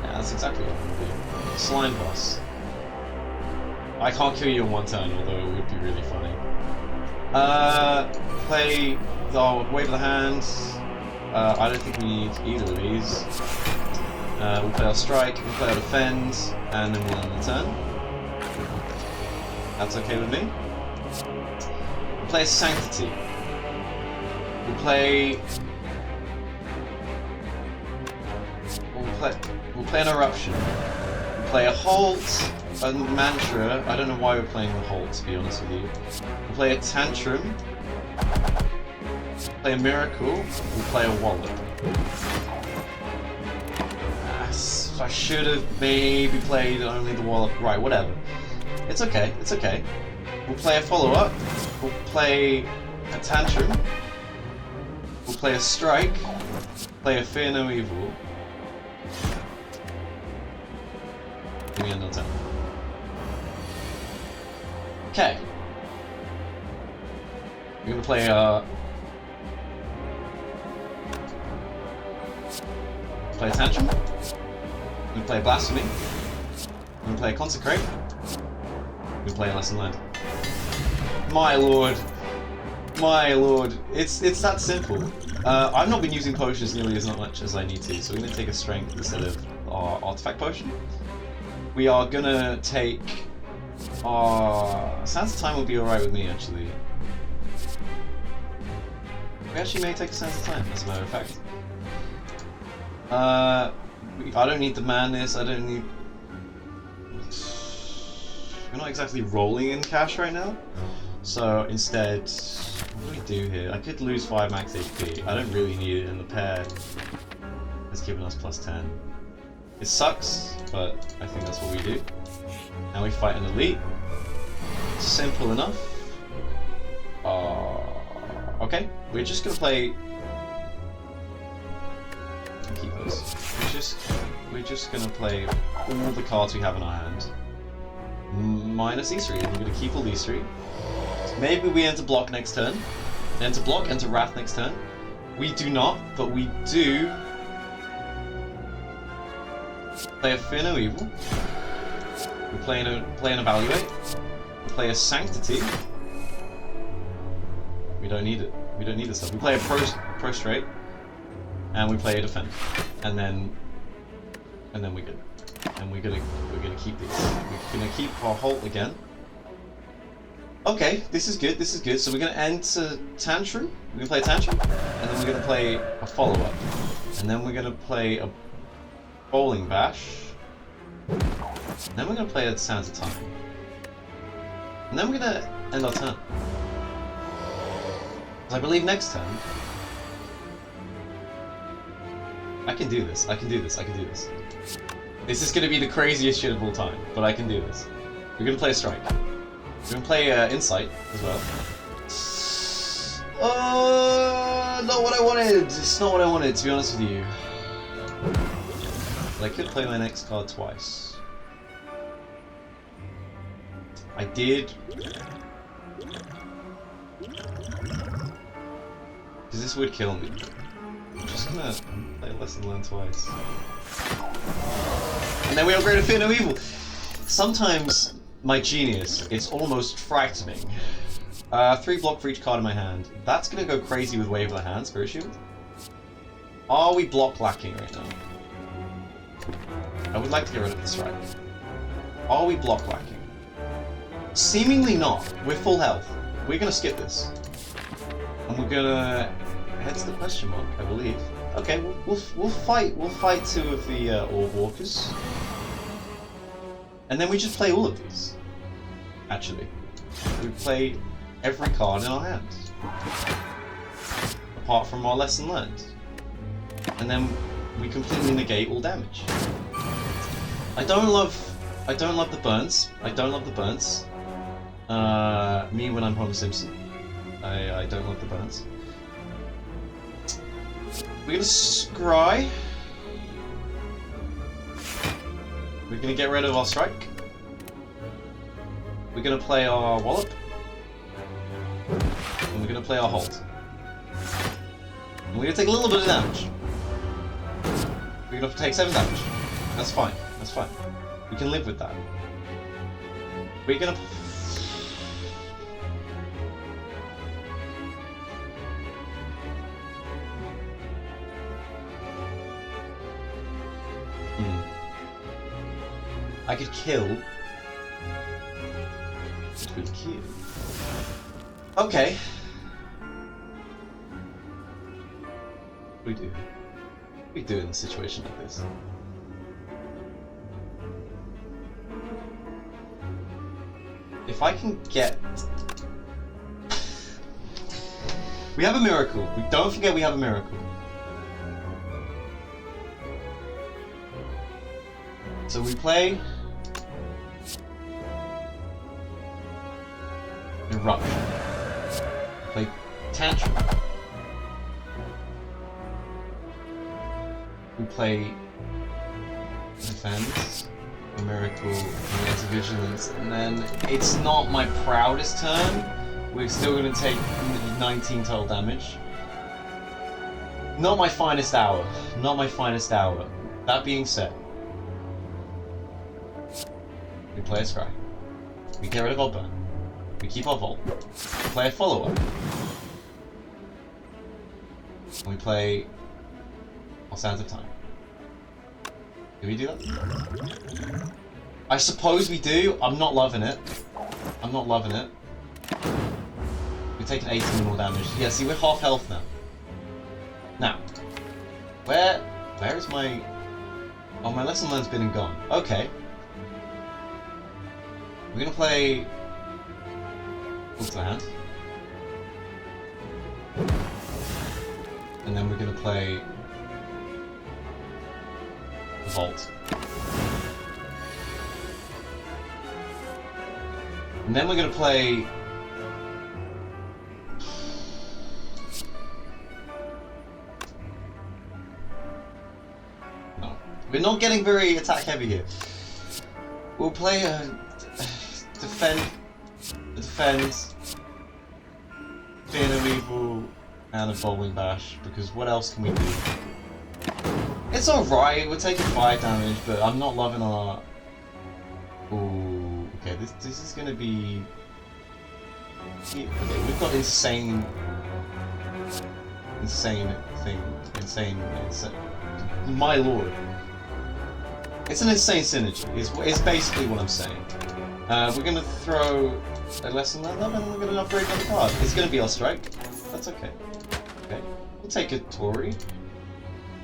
that's exactly what I'm going to do. Slime boss. I can't kill you in one turn, although it would be really funny. Play the Wave of the Hands. I don't think we need either of these. We'll play our Strike, we'll play our Defend, and then we'll end the turn. That's okay with me. We'll play a Sanctity. We'll play an Eruption. We'll play a Halt. A Mantra. I don't know why we're playing the Halt, to be honest with you. We'll play a Tantrum. We'll play a Miracle. We'll play a Wallop. I should have maybe played only the Wallop. Right, whatever. It's okay, it's okay. We'll play a Follow-Up. We'll play a Tantrum. We'll play a Strike. Play a Fear No Evil. Give me another turn. Okay. We're gonna play a Tantrum. We're gonna play a Blasphemy. We're gonna play a Consecrate. We're gonna play a Lesson Learned. My lord. My lord. It's that simple. I've not been using potions nearly as much as I need to, so we're gonna take a Strength instead of our Artifact Potion. We are gonna take Sands of Time would be alright with me, actually. We actually may take a Sands of Time, as a matter of fact. I don't need the Madness, I don't need... We're not exactly rolling in cash right now. So, instead, what do we do here? I could lose 5 max HP. I don't really need it, and the pair has given us plus 10. It sucks, but I think that's what we do. Now we fight an Elite. Simple enough. Okay, we're just gonna play. Keep those. We're just gonna play all the cards we have in our hand, minus these 3. And we're gonna keep all these 3. Maybe we enter block next turn. Enter block, enter Wrath next turn. We do not, but we do play a Fear No Evil. We play an Evaluate. We play a Sanctity. We don't need it. We don't need this stuff. We play a Prostrate, and we play a Defend, and then we're good. And we're gonna keep these. We're gonna keep our Halt again. Okay, this is good. This is good. So we're gonna enter Tantrum. We're gonna play a Tantrum, and then we're gonna play a Follow-Up, and then we're gonna play a Bowling Bash. And then we're going to play a Sands of Time. And then we're going to end our turn. Because I believe next turn... I can do this, I can do this, I can do this. This is going to be the craziest shit of all time, but I can do this. We're going to play a Strike. We're going to play Insight as well. Not what I wanted! It's not what I wanted, to be honest with you. But I could play my next card twice. I did. Because this would kill me. I'm just gonna play Lesson Learned twice. And then we upgrade to Fear No Evil! Sometimes, my genius, it's almost frightening. 3 block for each card in my hand. That's gonna go crazy with Wave of the Hand, Spirit Shield. Are we block lacking right now? I would like to get rid of the strike. Are we block lacking? Seemingly not. We're full health. We're gonna skip this. And we're gonna head to the question mark, I believe. Okay, we'll fight 2 of the Orb Walkers. And then we just play all of these. Actually. We play every card in our hand. Apart from our Lesson Learned. And then we completely negate all damage. I don't love the burns. I don't love the burns. Me when I'm Homer Simpson. I don't love the burns. We're gonna scry. We're gonna get rid of our strike. We're gonna play our wallop. And we're gonna play our hold. And we're gonna take a little bit of damage. We're gonna take 7 damage. That's fine. That's fine. We can live with that. We're gonna... I could kill. Which would kill. Okay. We do. We do in a situation like this. If I can get... We have a miracle. We don't forget we have a miracle. So we play... Eruption. Play Tantrum. We play Defense, a Miracle, and Enter Vigilance, and then it's not my proudest turn. We're still going to take 19 total damage. Not my finest hour. Not my finest hour. That being said, we play a Scry. We get rid of our burn. We keep our Volt. We play a follow-up. And we play our Sands of Time. Do we do that? I suppose we do. I'm not loving it. I'm not loving it. We've taken 18 more damage. Yeah, see, we're half health now. Now, where is my... Oh, my Lesson Learned's been and gone. Okay. We're gonna play... What's the hand? And then we're gonna play... the Vault. And then we're gonna play... No. We're not getting very attack heavy here. We'll play a... Defend... Fear No Evil, and a Bowling Bash, because what else can we do? It's alright, we're taking 5 damage, but I'm not loving our... Ooh, okay, this is gonna be... Okay, we've got insane... My lord. It's an insane synergy, is basically what I'm saying. We're gonna throw a Lesson Learned up, and then we're gonna upgrade another card. It's gonna be our strike. That's okay. Okay. We'll take a Torii.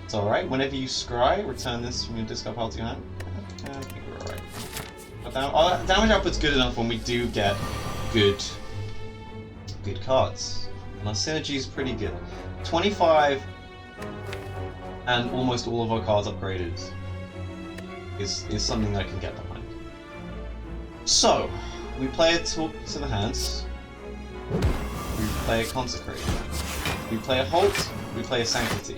It's alright. Whenever you scry, return this from your discard pile to your hand. I think we're alright. Our damage output's good enough when we do get good cards. And our synergy is pretty good. 25 and almost all of our cards upgraded is something I can get behind. So, we play a Talk to the Hands, we play a Consecrate, we play a Halt, we play a Sanctity,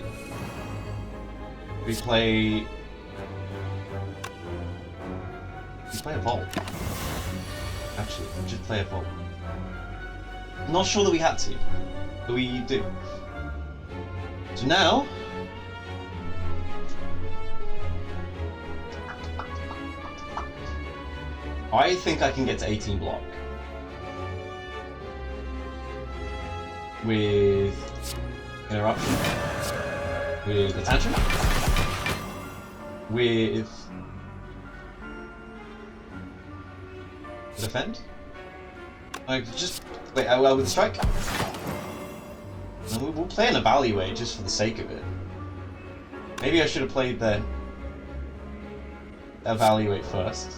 we play a Vault. Actually, we should play a ball. I'm not sure that we had to, but we do. So now, I think I can get to 18 block with interruption, with attention, with defend. Like just wait. With strike. And we'll play an evaluate just for the sake of it. Maybe I should have played the evaluate first.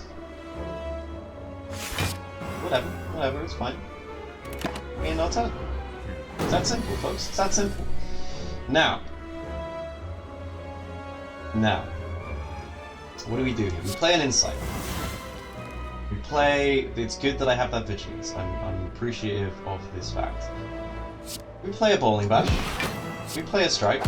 Whatever, it's fine. In our turn. It's that simple, folks. It's that simple. Now, what do we do here? We play an insight. We play. It's good that I have that vigilance. I'm appreciative of this fact. We play a bowling bash. We play a strike.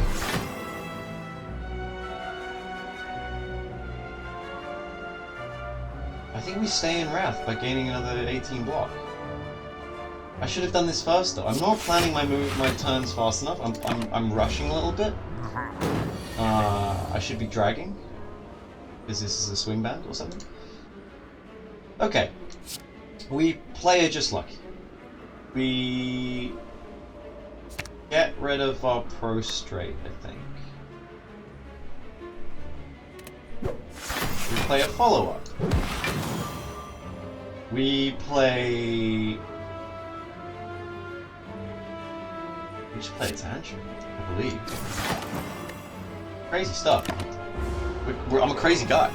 I think we stay in Wrath by gaining another 18 block. I should have done this first though. I'm not planning my turns fast enough. I'm rushing a little bit. I should be dragging, because this is a swing band or something. Okay. We play it just lucky. We get rid of our prostrate, I think. We play a follow-up. We play... We should play a tantrum, I believe. Crazy stuff. I'm a crazy guy.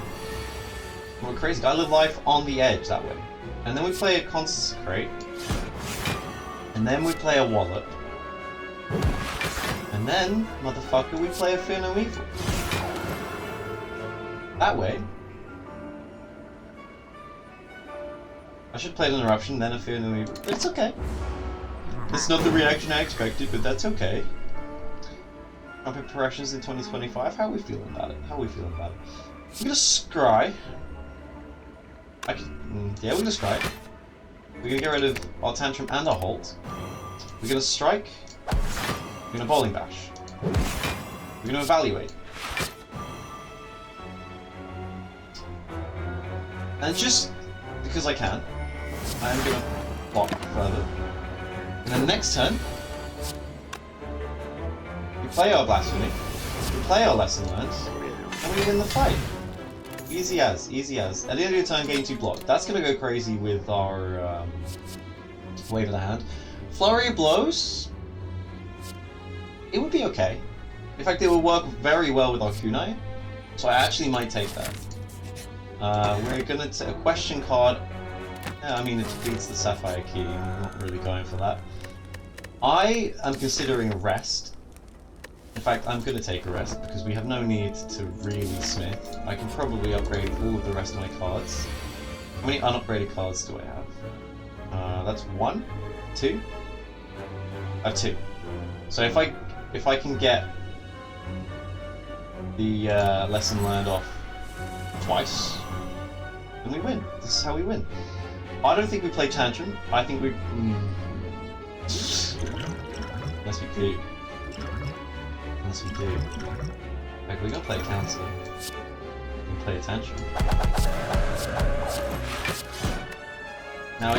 I'm a crazy guy. I live life on the edge that way. And then we play a consecrate. And then we play a wallop. And then, motherfucker, we play a fear no evil. That way. I should play an interruption, then a fear no evil. But it's okay. It's not the reaction I expected, but that's okay. Trumpet progressions in 2025. How are we feeling about it? How are we feeling about it? We're gonna scry. Yeah, we're gonna scry. We're gonna get rid of our tantrum and our halt. We're gonna strike. We're gonna bowling bash. We're gonna evaluate. And just because I can, I am gonna block further. And then the next turn, we play our blasphemy, we play our lesson learned, and we win the fight. Easy as, easy as. At the end of your turn, gain 2 block. That's gonna go crazy with our wave of the hand. Flurry of blows. It would be okay. In fact, it will work very well with our kunai, so I actually might take that. We're gonna take a question card. Yeah, I mean, it defeats the Sapphire Key. I'm not really going for that. I am considering a rest. In fact, I'm gonna take a rest because we have no need to really smith. I can probably upgrade all of the rest of my cards. How many unupgraded cards do I have? That's 1, 2. I have 2. So if I can get the lesson learned off twice, then we win. This is how we win. I don't think we play Tantrum. I think we... Unless we do. Unless we do. Like, we're gonna play a Council. We play a Tantrum. Now,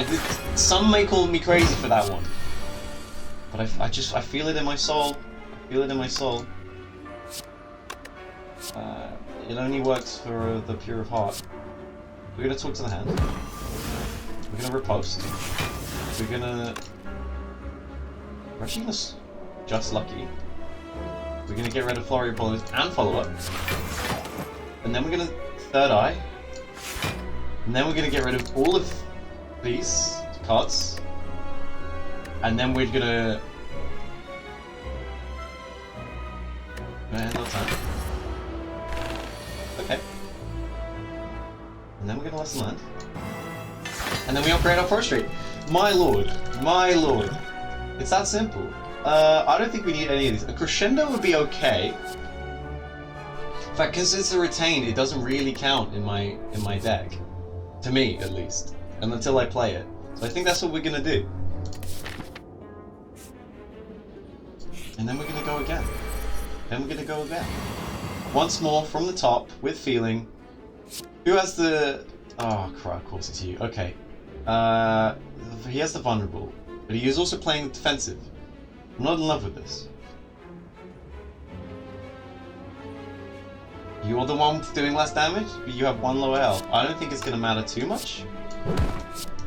some may call me crazy for that one. But I feel it in my soul. I feel it in my soul. It only works for the pure of heart. We're gonna talk to the hand. We're gonna riposte. We're actually gonna just lucky. We're gonna get rid of Flurry of Blows and follow up. And then we're gonna third eye. And then we're gonna get rid of all of these cards. And then we're gonna end our turn. Okay. And then we're gonna lesson learned. And then we upgrade our prostrate. My lord, my lord. It's that simple. I don't think we need any of these. A crescendo would be okay. In fact, because it's a retained, it doesn't really count in my deck. To me, at least. and until I play it. So I think that's what we're gonna do. And then we're gonna go again. Then we're gonna go again. Once more from the top with feeling. Who has the... Oh crap, of course it's you. Okay. He has the vulnerable, but he is also playing defensive. I'm not in love with this. You're the one doing less damage, but you have 1 lower health. I don't think it's gonna matter too much.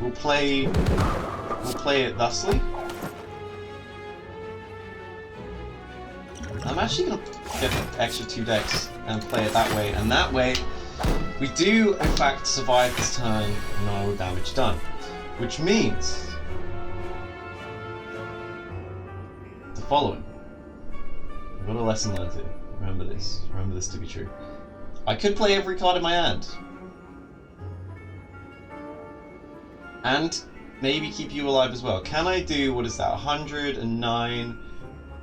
We'll play it thusly. I'm actually gonna get the extra 2 decks and play it that way, and that way we do in fact survive this turn, no damage done. Which means the following. I've got a lesson learned here. Remember this. Remember this to be true. I could play every card in my hand. And maybe keep you alive as well. Can I do, what is that, 109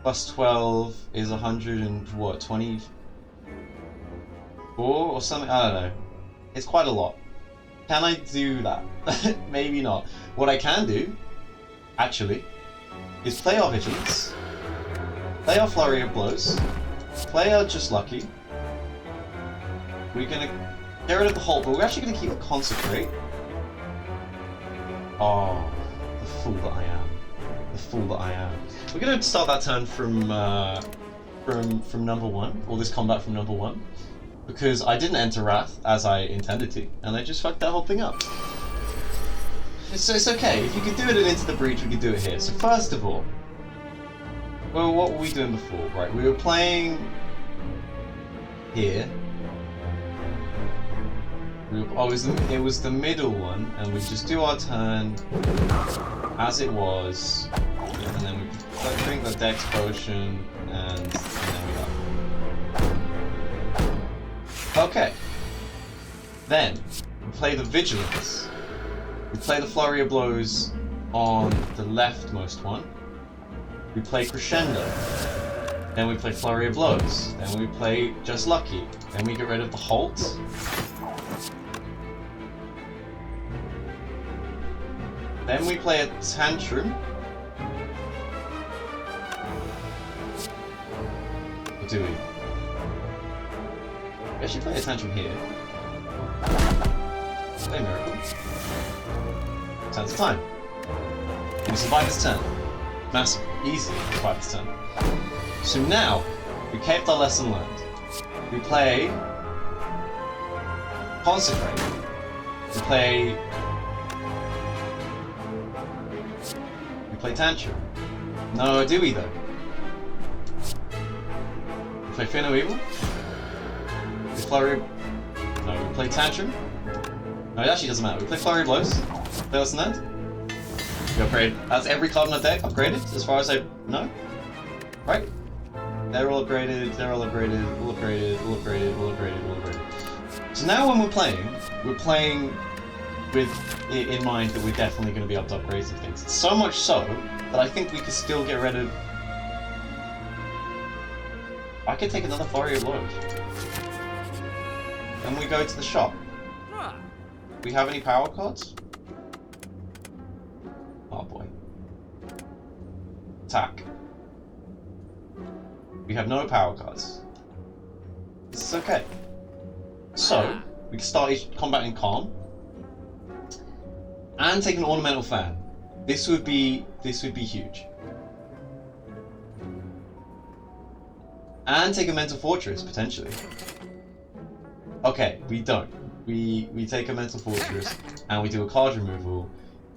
plus 12 is 100 and what, 24 or something? I don't know. It's quite a lot. Can I do that? Maybe not. What I can do, actually, is play our Vigilance, play our Flurry of Blows, play our Just Lucky. We're gonna get rid of the Halt, but we're actually gonna keep the Consecrate. Oh, the fool that I am. The fool that I am. We're gonna start that turn from number 1, or this combat from number 1. Because I didn't enter Wrath as I intended to, and I just fucked that whole thing up. It's okay. If you could do it in Into the Breach, we could do it here. So first of all, well, what were we doing before? Right, we were playing here. It was the middle one, and we just do our turn as it was, and then we drink the Dex Potion, and then we go. Okay. Then, we play the Vigilance. We play the Flurry of Blows on the leftmost one. We play Crescendo. Then we play Flurry of Blows. Then we play Just Lucky. Then we get rid of the Halt. Then we play a Tantrum. Or do we? We actually play a Tantrum here. Play Miracle. Turns of time. And we survive this turn. Massive. Easy to survive this turn. So now, we kept our lesson learned. We play Consecrate. We play Tantrum. No, do we though? We play Fear No Evil. We Flurry. No, we play Tantrum. No, it actually doesn't matter. We play Flurry of Blows. Play Lesson Learned. We upgrade. That's every card in our deck upgraded, as far as I know. Right? They're all upgraded, they're all upgraded, all upgraded, all upgraded, all upgraded, all upgraded. So now when we're playing with it in mind that we're definitely going to be able to upgrade some things. So much so that I think we could still get rid of... I could take another Flurry of Blows. Then we go to the shop. Do we have any power cards? Oh boy. Attack. We have no power cards. This is okay. So, we can start each combat in calm. And take an ornamental fan. This would be huge. And take a mental fortress, potentially. Okay, we don't. We take a mental fortress and we do a card removal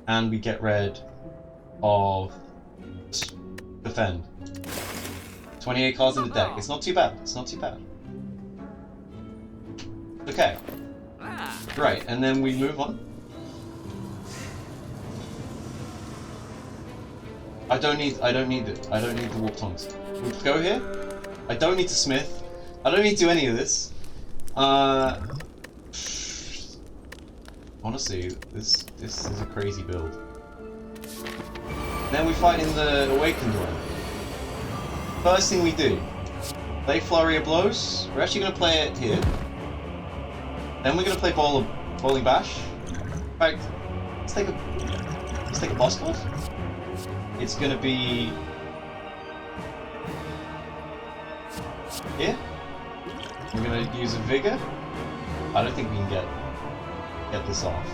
and we get rid of defend. 28 cards in the deck. It's not too bad. It's not too bad. Okay. Right, and then we move on. I don't need the warp tongues. We go here. I don't need to smith. I don't need to do any of this. Honestly, this is a crazy build. Then we fight in the Awakened one. First thing we do, play Flurry of Blows. We're actually going to play it here. Then we're going to play Bowling Bash. In fact, let's take a boss card. It's gonna be here. We're gonna use a vigor. I don't think we can get this off.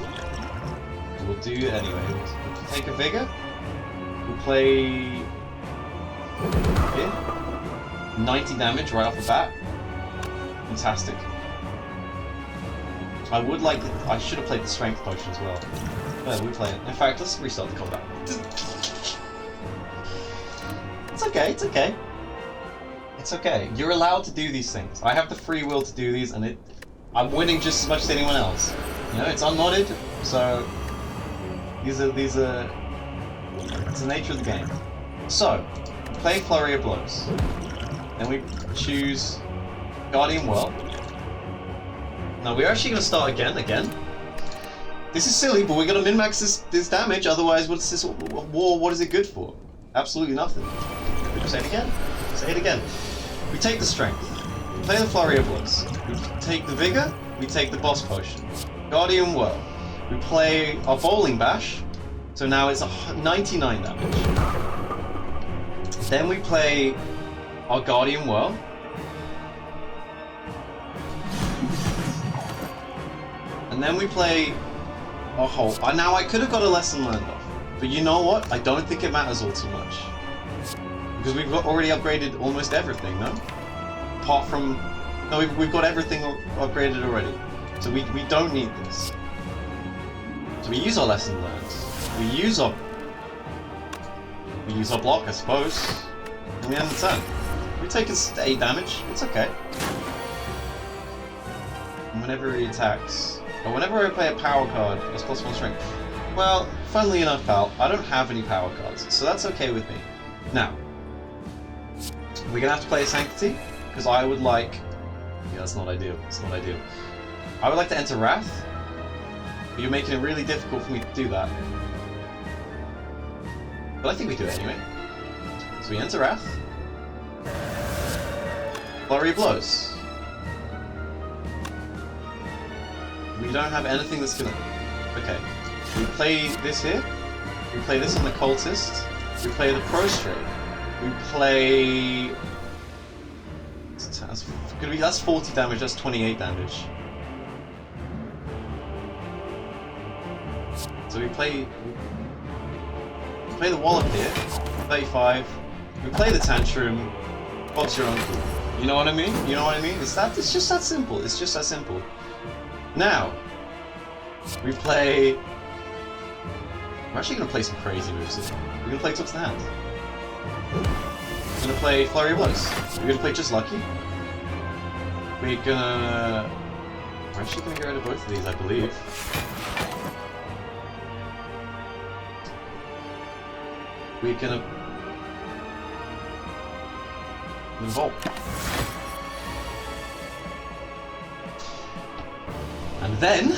We'll do it anyway. We'll take a vigor. We'll play here. 90 damage right off the bat. Fantastic. I should have played the strength potion as well. No, we play it. In fact, let's restart the combat. It's okay, it's okay. It's okay. You're allowed to do these things. I have the free will to do these, and I'm winning just as much as anyone else. You know, it's unmodded, so these are it's the nature of the game. So, play Flurry of Blows. Then we choose Guardian Whirl. Now we're actually going to start again. This is silly, but we're going to min-max this damage, otherwise what's this war, what is it good for? Absolutely nothing. Say it again. Say it again. We take the strength. We play the Flurry of Blows. We take the vigor. We take the boss potion. Guardian Whirl. We play our bowling bash. So now it's 99 damage. Then we play our Guardian Whirl. And then we play our whole. Now I could have got a lesson learned off, but you know what? I don't think it matters all too much. Because we've already upgraded almost everything, no? Apart from... No, we've got everything upgraded already. So we don't need this. So we use our lesson learned. We use our block, I suppose. And we end the turn. We take 8 damage. It's okay. And whenever he attacks... Or whenever I play a power card, it's +1 strength. Well, funnily enough, pal, I don't have any power cards, so that's okay with me. Now, we're gonna have to play a Sanctity, because I would like... Yeah, that's not ideal. It's not ideal. I would like to enter Wrath, but you're making it really difficult for me to do that. But I think we do it anyway. So we enter Wrath. Flurry of Blows. We don't have anything that's gonna... Okay. We play this here. We play this on the Cultist. We play the Prostrate. We play... That's 40 damage, that's 28 damage. So we play the Wallop here, 35. We play the Tantrum. Bob's your uncle. You know what I mean? You know what I mean? It's just that simple. It's just that simple. Now, we play... We're actually going to play some crazy moves this time. We're going to play top of the hand. We're going to play Flurry of Blows. We're going to play Just Lucky. We're gonna... We're actually going to get rid of both of these, I believe. We're going to... Volt. And then...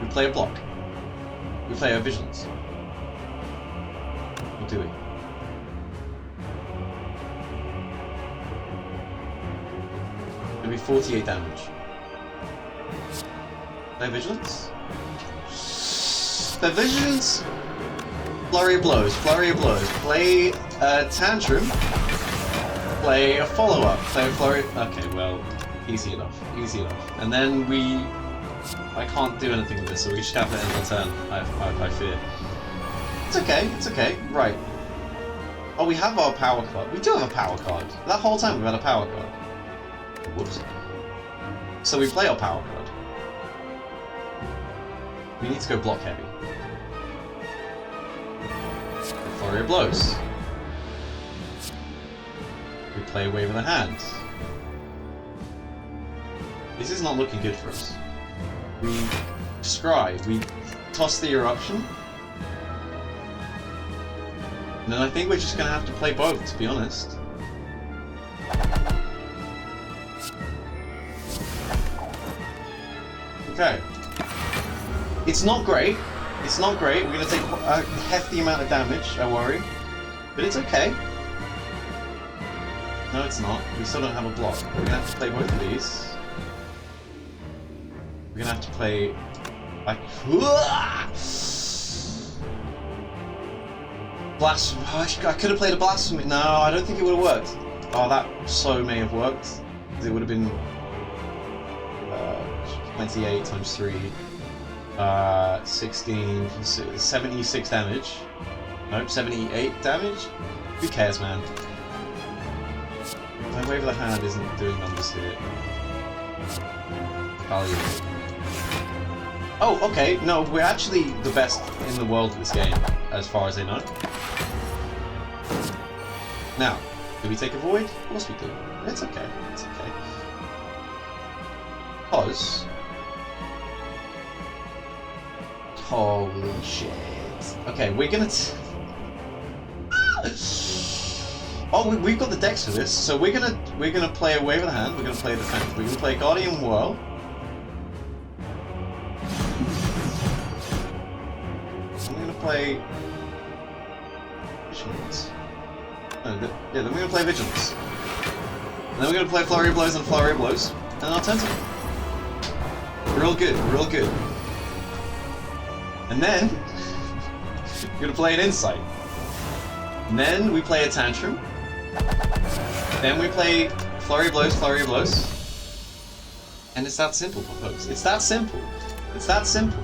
we play a block. We play a Vigilance. What do we? It'll be 48 damage. Play Vigilance? Play Vigilance! Flurry of Blows, Flurry of Blows. Play Tantrum. Play a follow-up. Play a Flurry... Okay, well, easy enough. Easy enough. And then we... I can't do anything with this, so we just have to end the turn, I fear. It's okay, it's okay. Right. Oh, we have our power card. We do have a power card. That whole time we've had a power card. Whoops. So we play our power card. We need to go block heavy. Flurry of Blows. We play a Wave of the Hand. This is not looking good for us. We scry, we toss the Eruption. And then I think we're just gonna have to play both, to be honest. Okay. It's not great. It's not great. We're gonna take a hefty amount of damage, I worry. But it's okay. No, it's not. We still don't have a block. We're gonna have to play both of these. We're gonna have to play like Blasphemy. I could have played a Blasphemy. No, I don't think it would have worked. Oh, that so may have worked. It would have been 28 times 3. 16, 76 damage. Nope, 78 damage? Who cares, man? My Wave of the Hand isn't doing numbers here. Value. Oh, okay, no, we're actually the best in the world at this game, as far as I know. Now, do we take a Void? Of course we do. It's okay, it's okay. Because... Holy shit. Okay, we're gonna... Oh, we've got the decks for this, so we're gonna play a Wave of the Hand, we're gonna play a Defense, we're gonna play Guardian Whirl. I'm gonna play... Vigilance. No, yeah, then we're gonna play Vigilance. And then we're gonna play Flurry of Blows and Flurry of Blows, and our turns. Real good, real good. And then, we're gonna play an Insight. And then we play a Tantrum. Then we play Flurry of Blows, Flurry of Blows. And it's that simple, folks. It's that simple. It's that simple.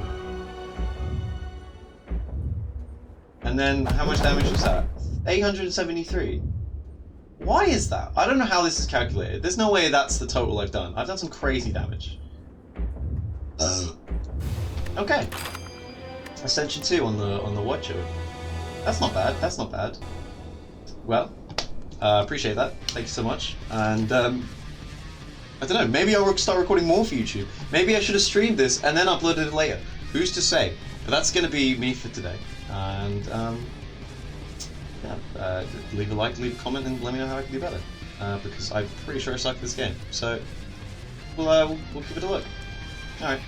And then, how much damage was that? 873. Why is that? I don't know how this is calculated. There's no way that's the total I've done. I've done some crazy damage. Okay. Ascension 2 on the Watcher. That's not bad, that's not bad. Well, appreciate that. Thank you so much. And, I don't know, maybe I'll start recording more for YouTube. Maybe I should have streamed this and then uploaded it later. Who's to say? But that's going to be me for today. And, yeah, leave a like, leave a comment, and let me know how I can do better. Because I'm pretty sure I suck at this game. So, we'll give it a look. Alright.